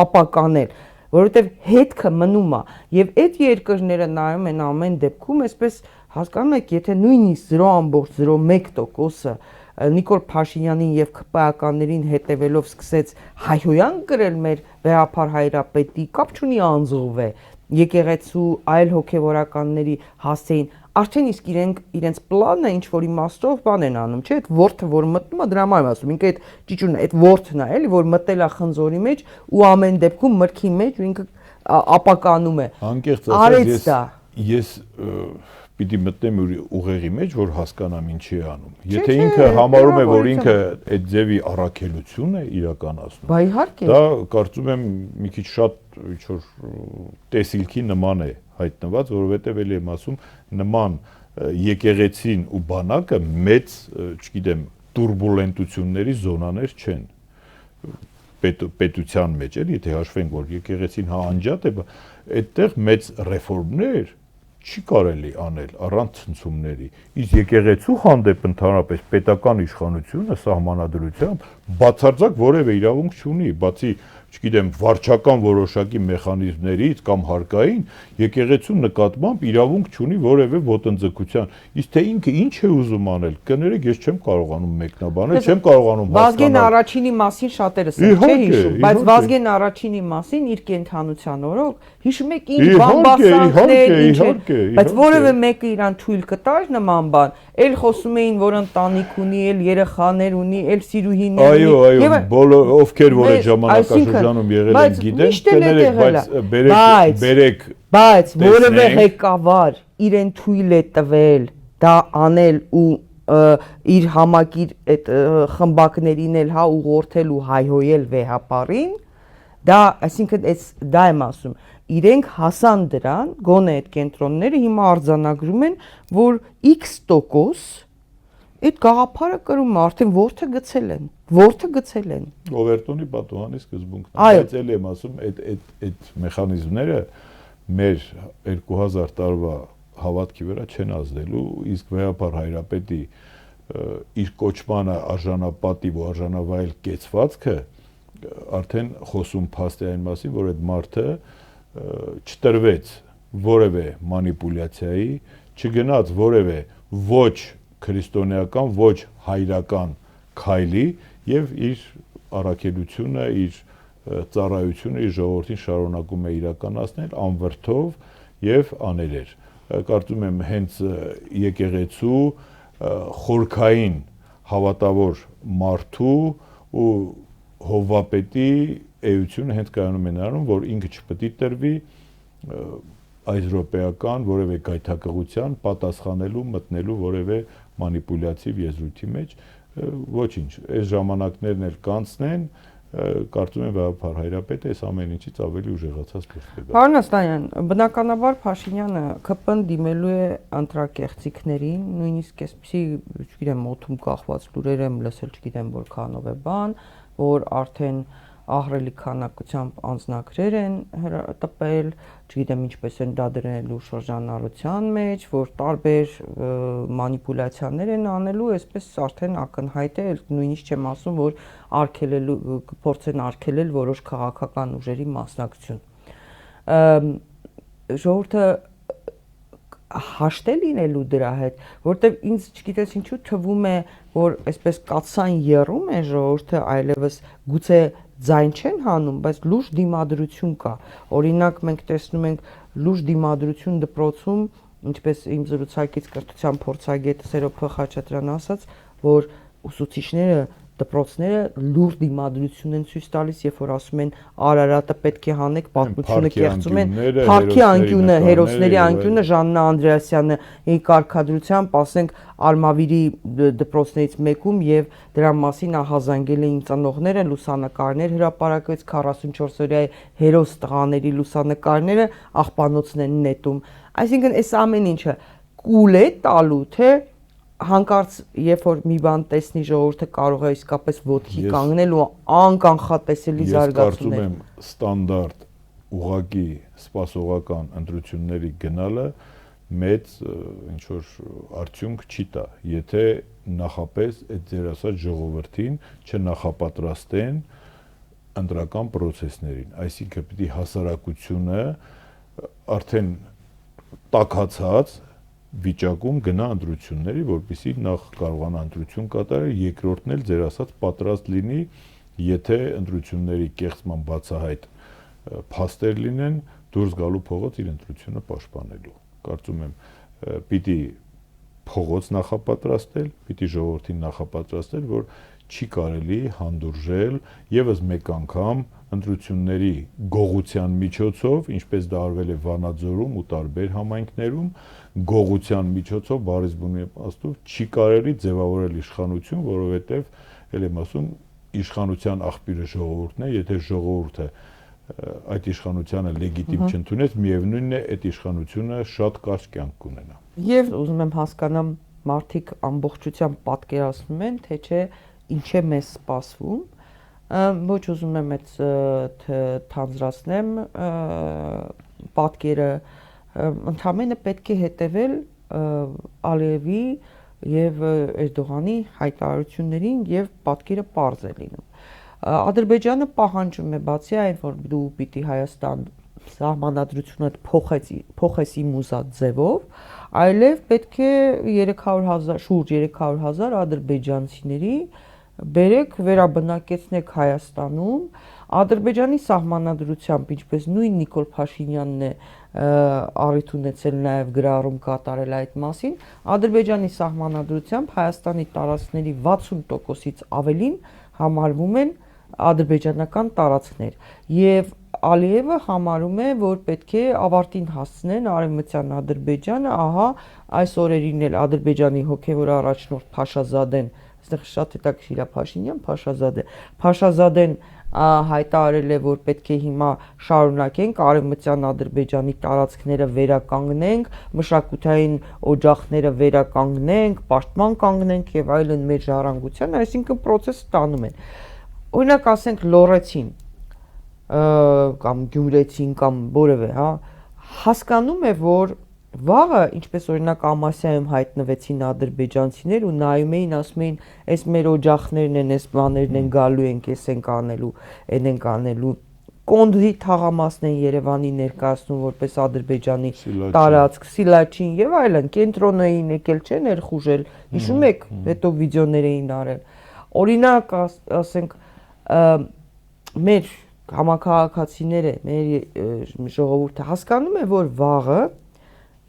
ապականել որովհետեւ հետքը մնում է եւ այդ երկրները նայում են ամեն դեպքում այսպես հասկանում եք եթե նույնիսկ 0.01%-ը Նիկոլ Փաշինյանին եւ ԿՊԱ-ականներին հետևելով սկսեց հայհոյան գրել մեր վեհապար հայրապետի, կապ չունի անձով է, եկեղեցու այլ հոգեվորականների հասցեին, արդեն իսկ իրենց պլանը ինչ որ իմաստով բան են անում, չէ՞, այդ ворթը որ մտնում է դրա համար ասում, ինքը այդ ճիճունը, այդ ворթն է, էլի, որ մտել է խնձորի մեջ ու ամեն դեպքում մրգի մեջ ու ինքը ապականում է։ Անկեղծ ասած ես պիտի մտնեմ ուղեղի մեջ, որ հասկանամ ինչի է անում։ Եթե ինքը համարում է, որ ինքը այդ ձևի առաքելություն է իրականացնում, բա իհարկե։ Դա կարծում եմ մի քիչ շատ ինչ-որ տեսիլքի նման է հայտնված, որովհետև էլի եմ ասում, նման եկեղեցին ու բանակը մեծ, չգիտեմ, տուրբուլենտությունների զոնաներ չեն պետության մեջ, էլի, եթե հաշվենք, որ եկեղեցին հա անջատ է, այդտեղ մեծ ռեֆորմներ չի կարելի անել առանց ցնցումների։ Իսկ եկեղեցու հանդեպ ընդհանրապես պետական իշխանությունը սահմանադրությամբ բացարձակ որևէ իրավունք չունի, բացի չգիտեմ, վարչական որոշակի մեխանիզմներից կամ հարկային եկեղեցու նկատմամբ իրավունք չունի որևէ ոտնձգության։ Իսկ թե ինքը ինչ է ուզում անել, կներեք, ես չեմ կարողանում մեկնաբանել, չեմ կարողանում Վազգեն Արաչինի մասին շատերս են, չէ՞ հիշում, բայց Վազգեն Արաչինի մասին իր կենթանության օրոք հիշում եք ինչ բամբասանքներ, բայց որևէ մեկը իրան թույլ կտար նման բան, էլ խոսում էին, որ ընտանիք ունի, էլ երեխաներ ունի, էլ սիրուհիներ ունի։ Այո, բոլոր ովքեր որ այդ ժամանակաշրջանում եղել են գիտեն, կներեք, բայց որևէ ղեկավար իրեն թույլ է տվել դա անել ու իր համակիր այդ խմբակներին էլ հա ուղղորդել ու հայհոյել վեհապարին, դա, այսինքն դա եմ ասում, իրենք հասան դրան, գոնե այդ կենտրոնները հիմա արձանագրում են, որ X% այդ գաղափարը կրում է, արդեն որդը գցել են։ Օվերտոնի պատուհանի սկզբունքն է, բայց էլ եմ ասում, այդ մեխանիզմները մեր 2000 տարվա հավատքի վրա չեն ազդելու, իսկ վեհապար Հայրապետի իր կոչմանը արժանապատիվ ու արժանավայել կեցվածքը արդեն խոսում փաստ է այն մասին, որ այդ մարդը չտրվեց որևէ մանիպուլյացիայի, չգնաց որևէ ոչ քրիստոնեական, ոչ հայրական քայլի եւ իր առաքելությունը, իր ծառայությունը իր ժողովրդին շարունակում է իրականացնել անվրդով եւ աներեր։ Կարծում եմ հենց եկեղեցու խորքային հավատավոր մարդու ու հովվապետի էությունը հենց կայանում է նրանում, որ ինքը չպետք է տրվի այզրոպեական որևէ գայթակղության պատասխանելու, մտնելու որևէ մանիպուլյատիվ եզրույթի մեջ, ոչինչ, այս ժամանակներն էլ կանցնեն, կարծում եմ վեհապար Հայրապետը այս ամեն ինչից ավելի ուժեղացած դուրս կգա։ Պարոն Աստանյան, բնականաբար Փաշինյանը ԿՊ-ն դիմելու է ընտրակեղծիքներին, նույնիսկ այսպեսի, չգիտեմ, օդում կախված լուրեր եմ լսել, չգիտեմ որքանով է բան, որ արդեն ահռելի քանակությամբ անձնագրեր են տպել, չգիտեմ ինչպես են դա դրելու շրջանառության մեջ, որ տարբեր մանիպուլյացիաներ են անելու, այսպես արդեն ակնհայտ է, նույնիսկ չեմ ասում, որ փորձեն արգելել որոշ քաղաքական ուժերի մասնակցություն։ Ժողովուրդը հաշտ է լինելու դրա հետ, որտեվ ինձ չգիտես ինչու թվում է, որ այսպես կացան եռում է ժողովուրդը, այլևս գուցե ձայն չեն հանում, բայց լուրջ դիմադրություն կա։ Օրինակ մենք տեսնում ենք լուրջ դիմադրություն դպրոցում, ինչպես իմ զրուցակից կրթության փորձագետ Սերոփ Խաչատրյանը ասաց, որ ուսուցիչները դպրոցները լուրջ դիմադրություն են ցույց տալիս, երբ որ ասում են Արարատը պետք է հանեք, պատմությունը կեղծում են, Փարքի անկյունը, հերոսների անկյունը Ժաննա Անդրեասյանը կարգադրությամբ, ասենք Արմավիրի դպրոցներից մեկում եւ դրա մասին ահազանգել էին ծնողները, լուսանկարներ հրապարակվեց 44 օրյա հերոս տղաների լուսանկարները աղբանոցն են նետում։ Այսինքն այս ամեն ինչը կուլ է տալու, թե հանկարծ երբ որ մի բան տեսնի ժողովուրդը կարող է իսկապես ոտքի կանգնել ու անկանխատեսելի զարգացումներ։ Ես կարծում եմ ստանդարտ ուղղակի սպասողական ընտրությունների գնալը մեծ ինչ որ արդյունք չի տա, եթե նախապես այդ ձեր ասած ժողովրդին չնախապատրաստեն ընտրական process-ներին, այսինքն պիտի հասարակությունը արդեն տաքացած վիճակում գնա ընտրությունների, որպեսզի նախ կարողանա ընտրություն կատարել, երկրորդն էլ ձեր ասած պատրաստ լինի, եթե ընտրությունների կեղծման բացահայտ փաստեր լինեն, դուրս գալու փողոց իր ընտրությունը պաշտպանելու։ Կարծում եմ, պիտի փողոց նախապատրաստել, պիտի ժողովրդին նախապատրաստել, որ չի կարելի հանդուրժել եւս մեկ անգամ ընտրությունների գողության միջոցով, ինչպես դա արվել է Վանաձորում ու տարբեր համայնքներում, գողության միջոցով բարիս բունի իմաստով չի կարելի ձևավորել իշխանություն, որովհետև ել եմ ասում, իշխանության աղբյուրը ժողովուրդն է, եթե ժողովուրդը այդ իշխանությանը լեգիտիմ չընդունեց, միևնույնն է, այդ իշխանությունը շատ կարճ կյանք կունենա։ Եվ ուզում եմ հասկանամ, մարդիկ ամբողջությամբ պատկերացնում են, թե չէ ինչ է մեզ սպասվում, ոչ ուզում եմ այդ թանձրացնեմ պատկերը, ընդհանրապես պետք է հետևել Ալիևի եւ Էրդողանի հայտարարություններին եւ պատկերը պարզ է լինում։ Ադրբեջանը պահանջում է բացի այն, որ դու պիտի Հայաստան սահմանադրությունը փոխես իմ ուզած ձևով, այլև պետք է 300,000 շուրջ 300,000 ադրբեջանցիների բերեք վերաբնակեցնեք Հայաստանում, Ադրբեջանի սահմանադրությամբ, ինչպես նույն Նիկոլ Փաշինյանն է առիթ ունեցել նաև գրառում կատարել այդ մասին, Ադրբեջանի սահմանադրությամբ Հայաստանի տարածքների 60%-ից ավելին համարվում են ադրբեջանական տարածքներ եւ Ալիևը համարում է, որ պետք է ավարտին հասցնեն Արևմտյան Ադրբեջանը, ահա այս օրերին էլ Ադրբեջանի հոգևոր առաջնորդ Փաշազադեն, այստեղ շատ հետաքրքիր է Փաշինյան, Փաշազադեն հայտարարել է, որ պետք է հիմա շարունակենք Արևմտյան Ադրբեջանի տարածքները վերականգնենք, մշակութային օջախները վերականգնենք, պաշտպան կանգնենք եւ այլն մեր ժառանգության, այսինքն process-ը տանում են։ Օրինակ ասենք Լոռեցին կամ Գյումրեցին կամ որևէ, հա, հասկանում է, որ վաղը, ինչպես օրինակ Ամասիայում հայտնվեցին ադրբեջանցիներ ու նայում էին, ասում էին, այս մեր օջախներն են, այս բաներն են գալու ենք, այս ենք անելու, այն ենք անելու։ Կոնդի թաղամասն են Երևանի ներկայացնում որպես Ադրբեջանի տարածք, Սիլաչին եւ այլն, կենտրոնը էին եկել, չէ՞, ներխուժել։ Հիշում եք, հետո վիդեոներ էին արել։ Օրինակ, ասենք, մեր համակարգացիները, մեր ժողովուրդը հասկանում է, որ վաղը,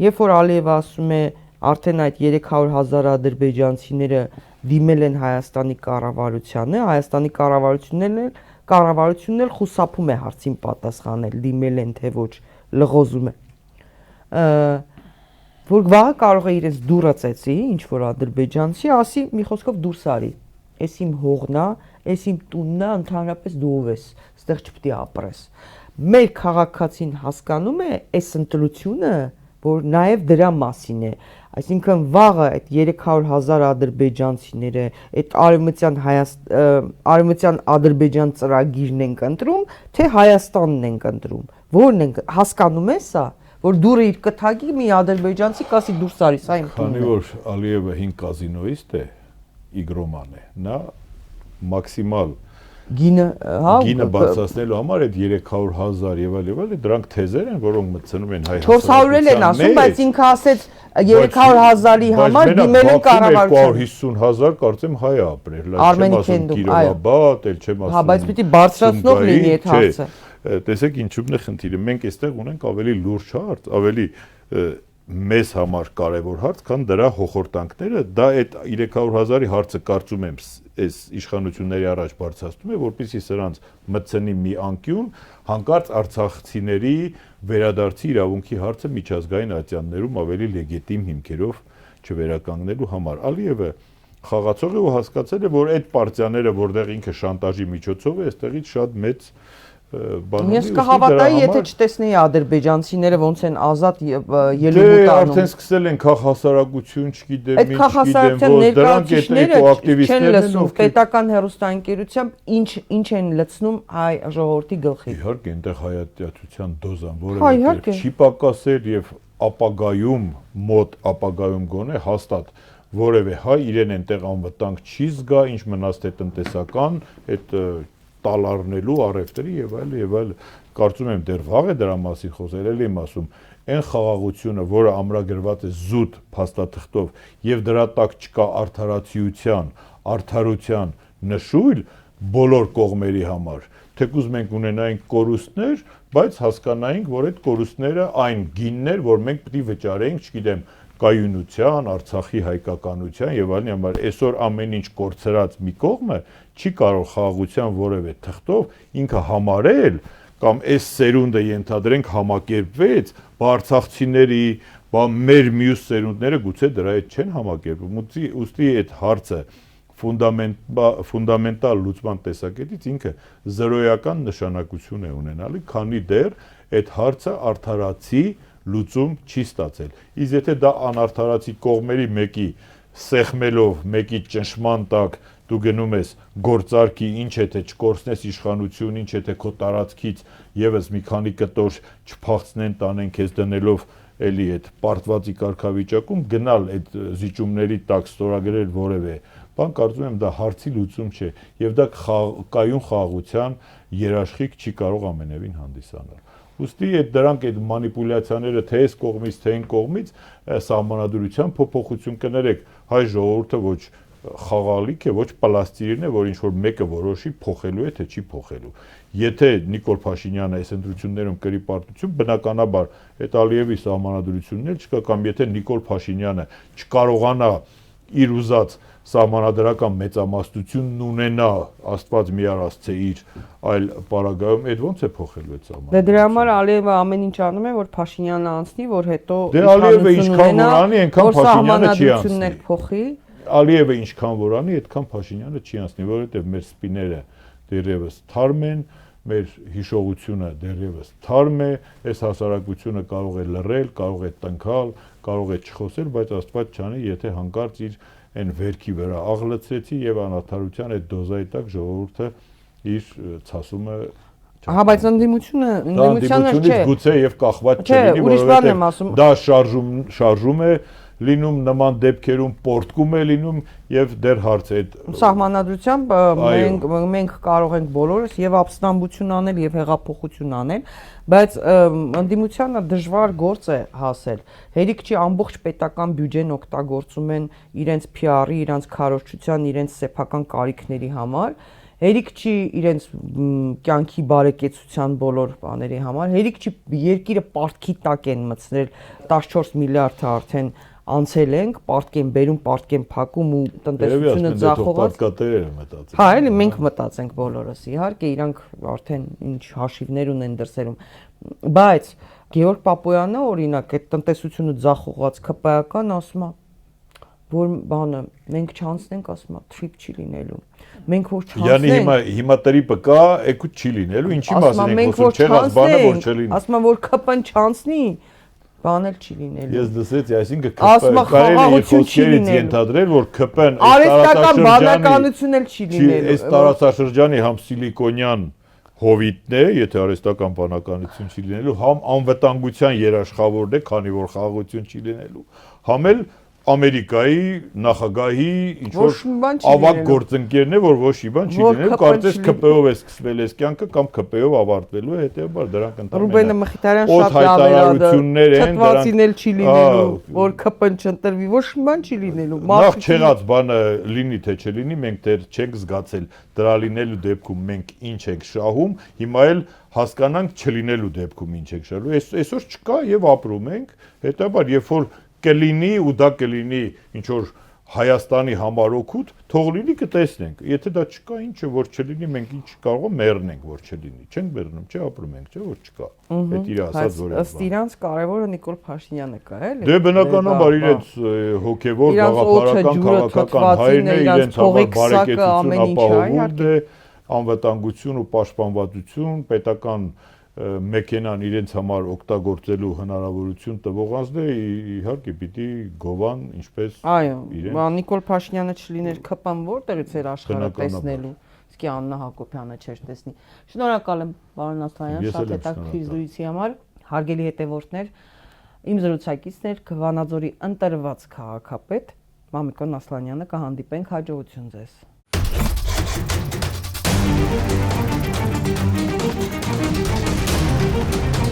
երբ որ Ալիևը ասում է, արդեն այդ 300,000 ադրբեջանցիները դիմել են Հայաստանի կառավարությանը, Հայաստանի կառավարությունն էլ խուսափում է հարցին պատասխանել, դիմել են թե ոչ, լղոզում է։ Որ վաղը կարող է իրենց դուռը ծեծի, ինչ որ ադրբեջանցի, ասի մի խոսքով դուրս արի, էս իմ հողն է, էս իմ տունն է, ընդհանրապես դու ով ես, այստեղ չպետք է ապրես։ Մեր քաղաքացին հասկանում է այս ընտրությունը, որ նաև դրա մասին է, այսինքն վաղը այդ 300,000 ադրբեջանցիները այդ արևմտյան Ադրբեջան ծրագիրն են ընտրում, թե Հայաստանն են ընտրում, որն են հասկանում է սա, որ դուրը իր կթագի մի ադրբեջանցի կասի դուրս արի, սա իմ տունն է։ Քանի որ Ալիևը 5 կազինոիստ է, իգրոման է, նա մաքսիմալ գինը բացասնելու համար այդ 300,000 եւ այլ դրանք թեզեր են, որոնք մտցնում են հայ 400 են ասում, բայց ինքը ասեց 300,000-ի համար դիմել են կառավարություն։ 250,000 կարծեմ հայ է ապրել, չեմ ասում Կիրովաբադ, էլ չեմ ասում։ Հա, բայց պիտի բարձրացնող լինի այդ հարցը։ Տեսեք ինչու՞մն է խնդիրը։ Մենք այստեղ ունենք ավելի լուրջ հարց, ավելի մեզ համար կարևոր հարց, քան դրա հոխորտանքները, դա այդ 300,000-ի հարցը կարծում եմ այս իշխանությունների առաջ բարձրացնում է, որպեսզի սրանց մտցնի մի անկյուն, հանկարծ արցախցիների վերադարձի իրավունքի հարցը միջազգային ատյաններում ավելի լեգիտիմ հիմքերով չվերականգնելու համար։ Ալիևը խաղացող է ու հասկացել է, որ այդ պարտիաները, որտեղ ինքը շանտաժի միջոցով է, այստեղից շատ մեծ Ես կհավատայի, եթե չտեսնեի ադրբեջանցիները ոնց են ազատ ելույթ անում։ Արդեն սկսել են քաղաքասարակություն, չգիտեմ, ինչ գիտեմ, որ դրանք այդ էկոակտիվիստներն են, ովքեր պետական հեռուստաընկերությամբ ինչ են լցնում հայ ժողովրդի գլխի։ Իհարկե, այնտեղ հայատյացության դոզան որևէ չի պակասել եւ ապագայում մոտ ապագայում գոնե հաստատ որևէ հայ իրեն այնտեղ անվտանգ չի զգա, ինչ մնաց թե տնտեսական, այդ տալարնելու առևտրի եւ այլ կարծում եմ դեռ վաղ է դրա մասին խոսել, էլ եմ ասում, այն խաղաղությունը, որը ամրագրված է զուտ փաստաթղթով եւ դրա տակ չկա արդարացիության, արդարության նշույլ բոլոր կողմերի համար, թեկուզ մենք ունենայինք կորուստներ, բայց հասկանայինք, որ այդ կորուստները այն գիններ, որ մենք պետք է վճարենք, չգիտեմ, կայունության, Արցախի հայկականության եւ այլն համար այսօր ամեն ինչ կորցրած մի կողմը չի կարող խաղաղության որևէ թղթով ինքը համարել կամ այս սերունդը ենթադրենք համակերպվեց, արցախցիների, մեր մյուս սերունդները գուցե դրա հետ չեն համակերպվում, ուստի այդ հարցը ֆունդամենտալ լուծման տեսակետից ինքը զրոյական նշանակություն է ունենալի, քանի դեռ այդ հարցը արդարացի լուծում չի ստացել։ Իսկ եթե դա անարդարացի կողմերի մեկի սեղմելով, մեկի ճնշման տակ դու գնում ես գործարքի, ինչ եթե չկորցնես իշխանություն, ինչ եթե քո տարածքից եւս մի քանի կտոր չփախցնեն, տանեն քեզ դնելով էլի այդ պարտվածի կարգավիճակում գնալ այդ զիջումների տակ ստորագրել որևէ բան, կարծում եմ դա հարցի լուծում չէ, եւ դա կայուն խաղաղության երաշխիք չի կարող ամենևին հանդիսանալ։ Ուստի դրանք այդ մանիպուլյացիաները թե այս կողմից, թե այն կողմից սահմանադրության փոփոխություն կներեք, հայ ժողովուրդը ոչ խաղալիք է, ոչ պլաստիրին է, որ ինչ որ մեկը որոշի փոխելու է, թե չի փոխելու։ Եթե Նիկոլ Փաշինյանը այս ընտրություններում կրի պարտություն, բնականաբար այդ Ալիևի սահմանադրությունն էլ չկա, կամ եթե Նիկոլ Փաշինյանը չկարողանա իր ուզած սահմանադրական մեծամասնությունն ունենա, Աստված մի արածցե իր այլ պարագայում, այդ ո՞նց է փոխելու այդ սահմանադրությունը։ Դե դրա համար Ալիևը ամեն ինչ անում է, որ Փաշինյանը անցնի, որ հետո Դե Ալիևը ինչքան որ անի, այնքան Փաշինյանը չի անցնի։ Փոխի։ Ալիևը ինչքան որ անի, այդքան Փաշինյանը չի անցնի, որովհետև մեր սպիները դեռևս թարմ են, մեր հիշողությունը դեռևս թարմ է, այս հասարակությունը կարող է լռել, կարող է տնքալ, կարող է չխոսել, բայց Աստված չանի, եթե հանկարծ իր այն վերքի վրա աղլցրեցի եւ անարդարության այդ դոզայի տակ ժողովուրդը իր ցասումը Ահա, բայց ընդդիմությանը չէ։ Գուցե եւ կախված չլինի, որովհետեւ դա շարժում է լինում նման դեպքերում պորտկում է լինում եւ դեռ հարց է սահմանադրությամբ մենք կարող ենք բոլորս եւ ապստամբություն անել եւ հեղափոխություն անել, բայց ընդդիմությանը դժվար գործ է հասել։ Հերիք չի ամբողջ պետական բյուջեն օգտագործում են իրենց PR-ի, իրենց քարոզչության, իրենց սեփական կարիքների համար։ Հերիք չի իրենց կյանքի բարեկեցության բոլոր բաների համար, հերիք չի երկիրը պարտքի տակ են մտցնել 14 միլիարդը արդեն անցել ենք, պարտք են բերում, պարտք են փակում ու տնտեսությունը ձախողված։ Հա, էլի մենք մտածենք բոլորս, իհարկե իրանք արդեն ինչ հաշիվներ ունեն դրսերում, բայց Գեորգ Պապոյանը օրինակ այդ տնտեսությունը ձախողված ԿՊԱ-ական ասում է, որ բանը մենք չանցնենք, ասում է, թրիպ չի լինելու։ Մենք որ չանցնենք։ Յանի հիմա տրիպը կա, էկուտ չի լինելու, ինչի մասին ենք խոսում, չեղած բանը որ չլինի։ Ասում է, որ ԿՊ-ն չանցնի, բան էլ չի լինելու։ Ես դասեցի, այսինքն ԿՊ-ը կարելի է խոսքերից ենթադրել, որ ԿՊ-ն արհեստական բանականություն էլ չի լինելու։ Այս տարածաշրջանի համ սիլիկոնյան հովիտն է, եթե արհեստական բանականություն չի լինելու, համ անվտանգության երաշխավորն է, քանի որ խաղաղություն չի լինելու, համ էլ Ամերիկայի նախագահի ինչ որ ավագ գործընկերն է, որ ոչ մի բան չի լինելու, կարծես ԿՊ-ով է սկսվել այս կյանքը կամ ԿՊ-ով ավարտվելու է, հետեւաբար դրանք ընդհանրապես Ռուբենը Մխիթարյան շատ լավ էր, թթվածին էլ չի լինելու, որ ԿՊ-ն չընտրվի, ոչ մի բան չի լինելու։ Նախ չեղած բանը լինի թե չլինի, մենք դեռ չենք զգացել դրա լինելու դեպքում մենք ինչ ենք շահում, հիմա էլ հասկանանք չլինելու դեպքում ինչ ենք շահում։ Այսօր չկա եւ ապրում ենք, հետեւաբար երբ որ կլինի ու դա կլինի ինչ որ Հայաստանի համար օգուտ, թող լինի կտեսնենք։ Եթե դա չկա, ինչը որ չլինի, մենք ինչ կարող ենք մեռնենք, որ չլինի։ Չենք մեռնում, չէ, ապրում ենք, չէ, որ չկա։ Այդ իր ասած որ է։ Ըստ իրանց կարևորը Նիկոլ Փաշինյանը կա, էլի։ Դե բնականաբար իրենց հոգևոր, գաղափարական, քաղաքական հայրն է, իրենց համար բարեկեցություն ապահովում է, անվտանգություն ու պաշտպանվածություն, պետական մեքենան իրենց համար օգտագործելու հնարավորություն տվողանձն է, իհարկե պիտի գովան ինչպես իրեն։ Այո, Նիկոլ Փաշինյանը չլիներ ԿՊ-ն որտեղից էր աշխարհը տեսնելու, իսկ Աննա Հակոբյանը չէր տեսնի։ Շնորհակալ եմ, պարոն Ասլանյան, շատ հետաքրքիր զրույցի համար, հարգելի հետևորդներ, իմ զրուցակիցն էր Վանաձորի ընտրված քաղաքապետ Մամիկոն Ասլանյանը, կհանդիպենք, հաջողություն ձեզ։ Thank you.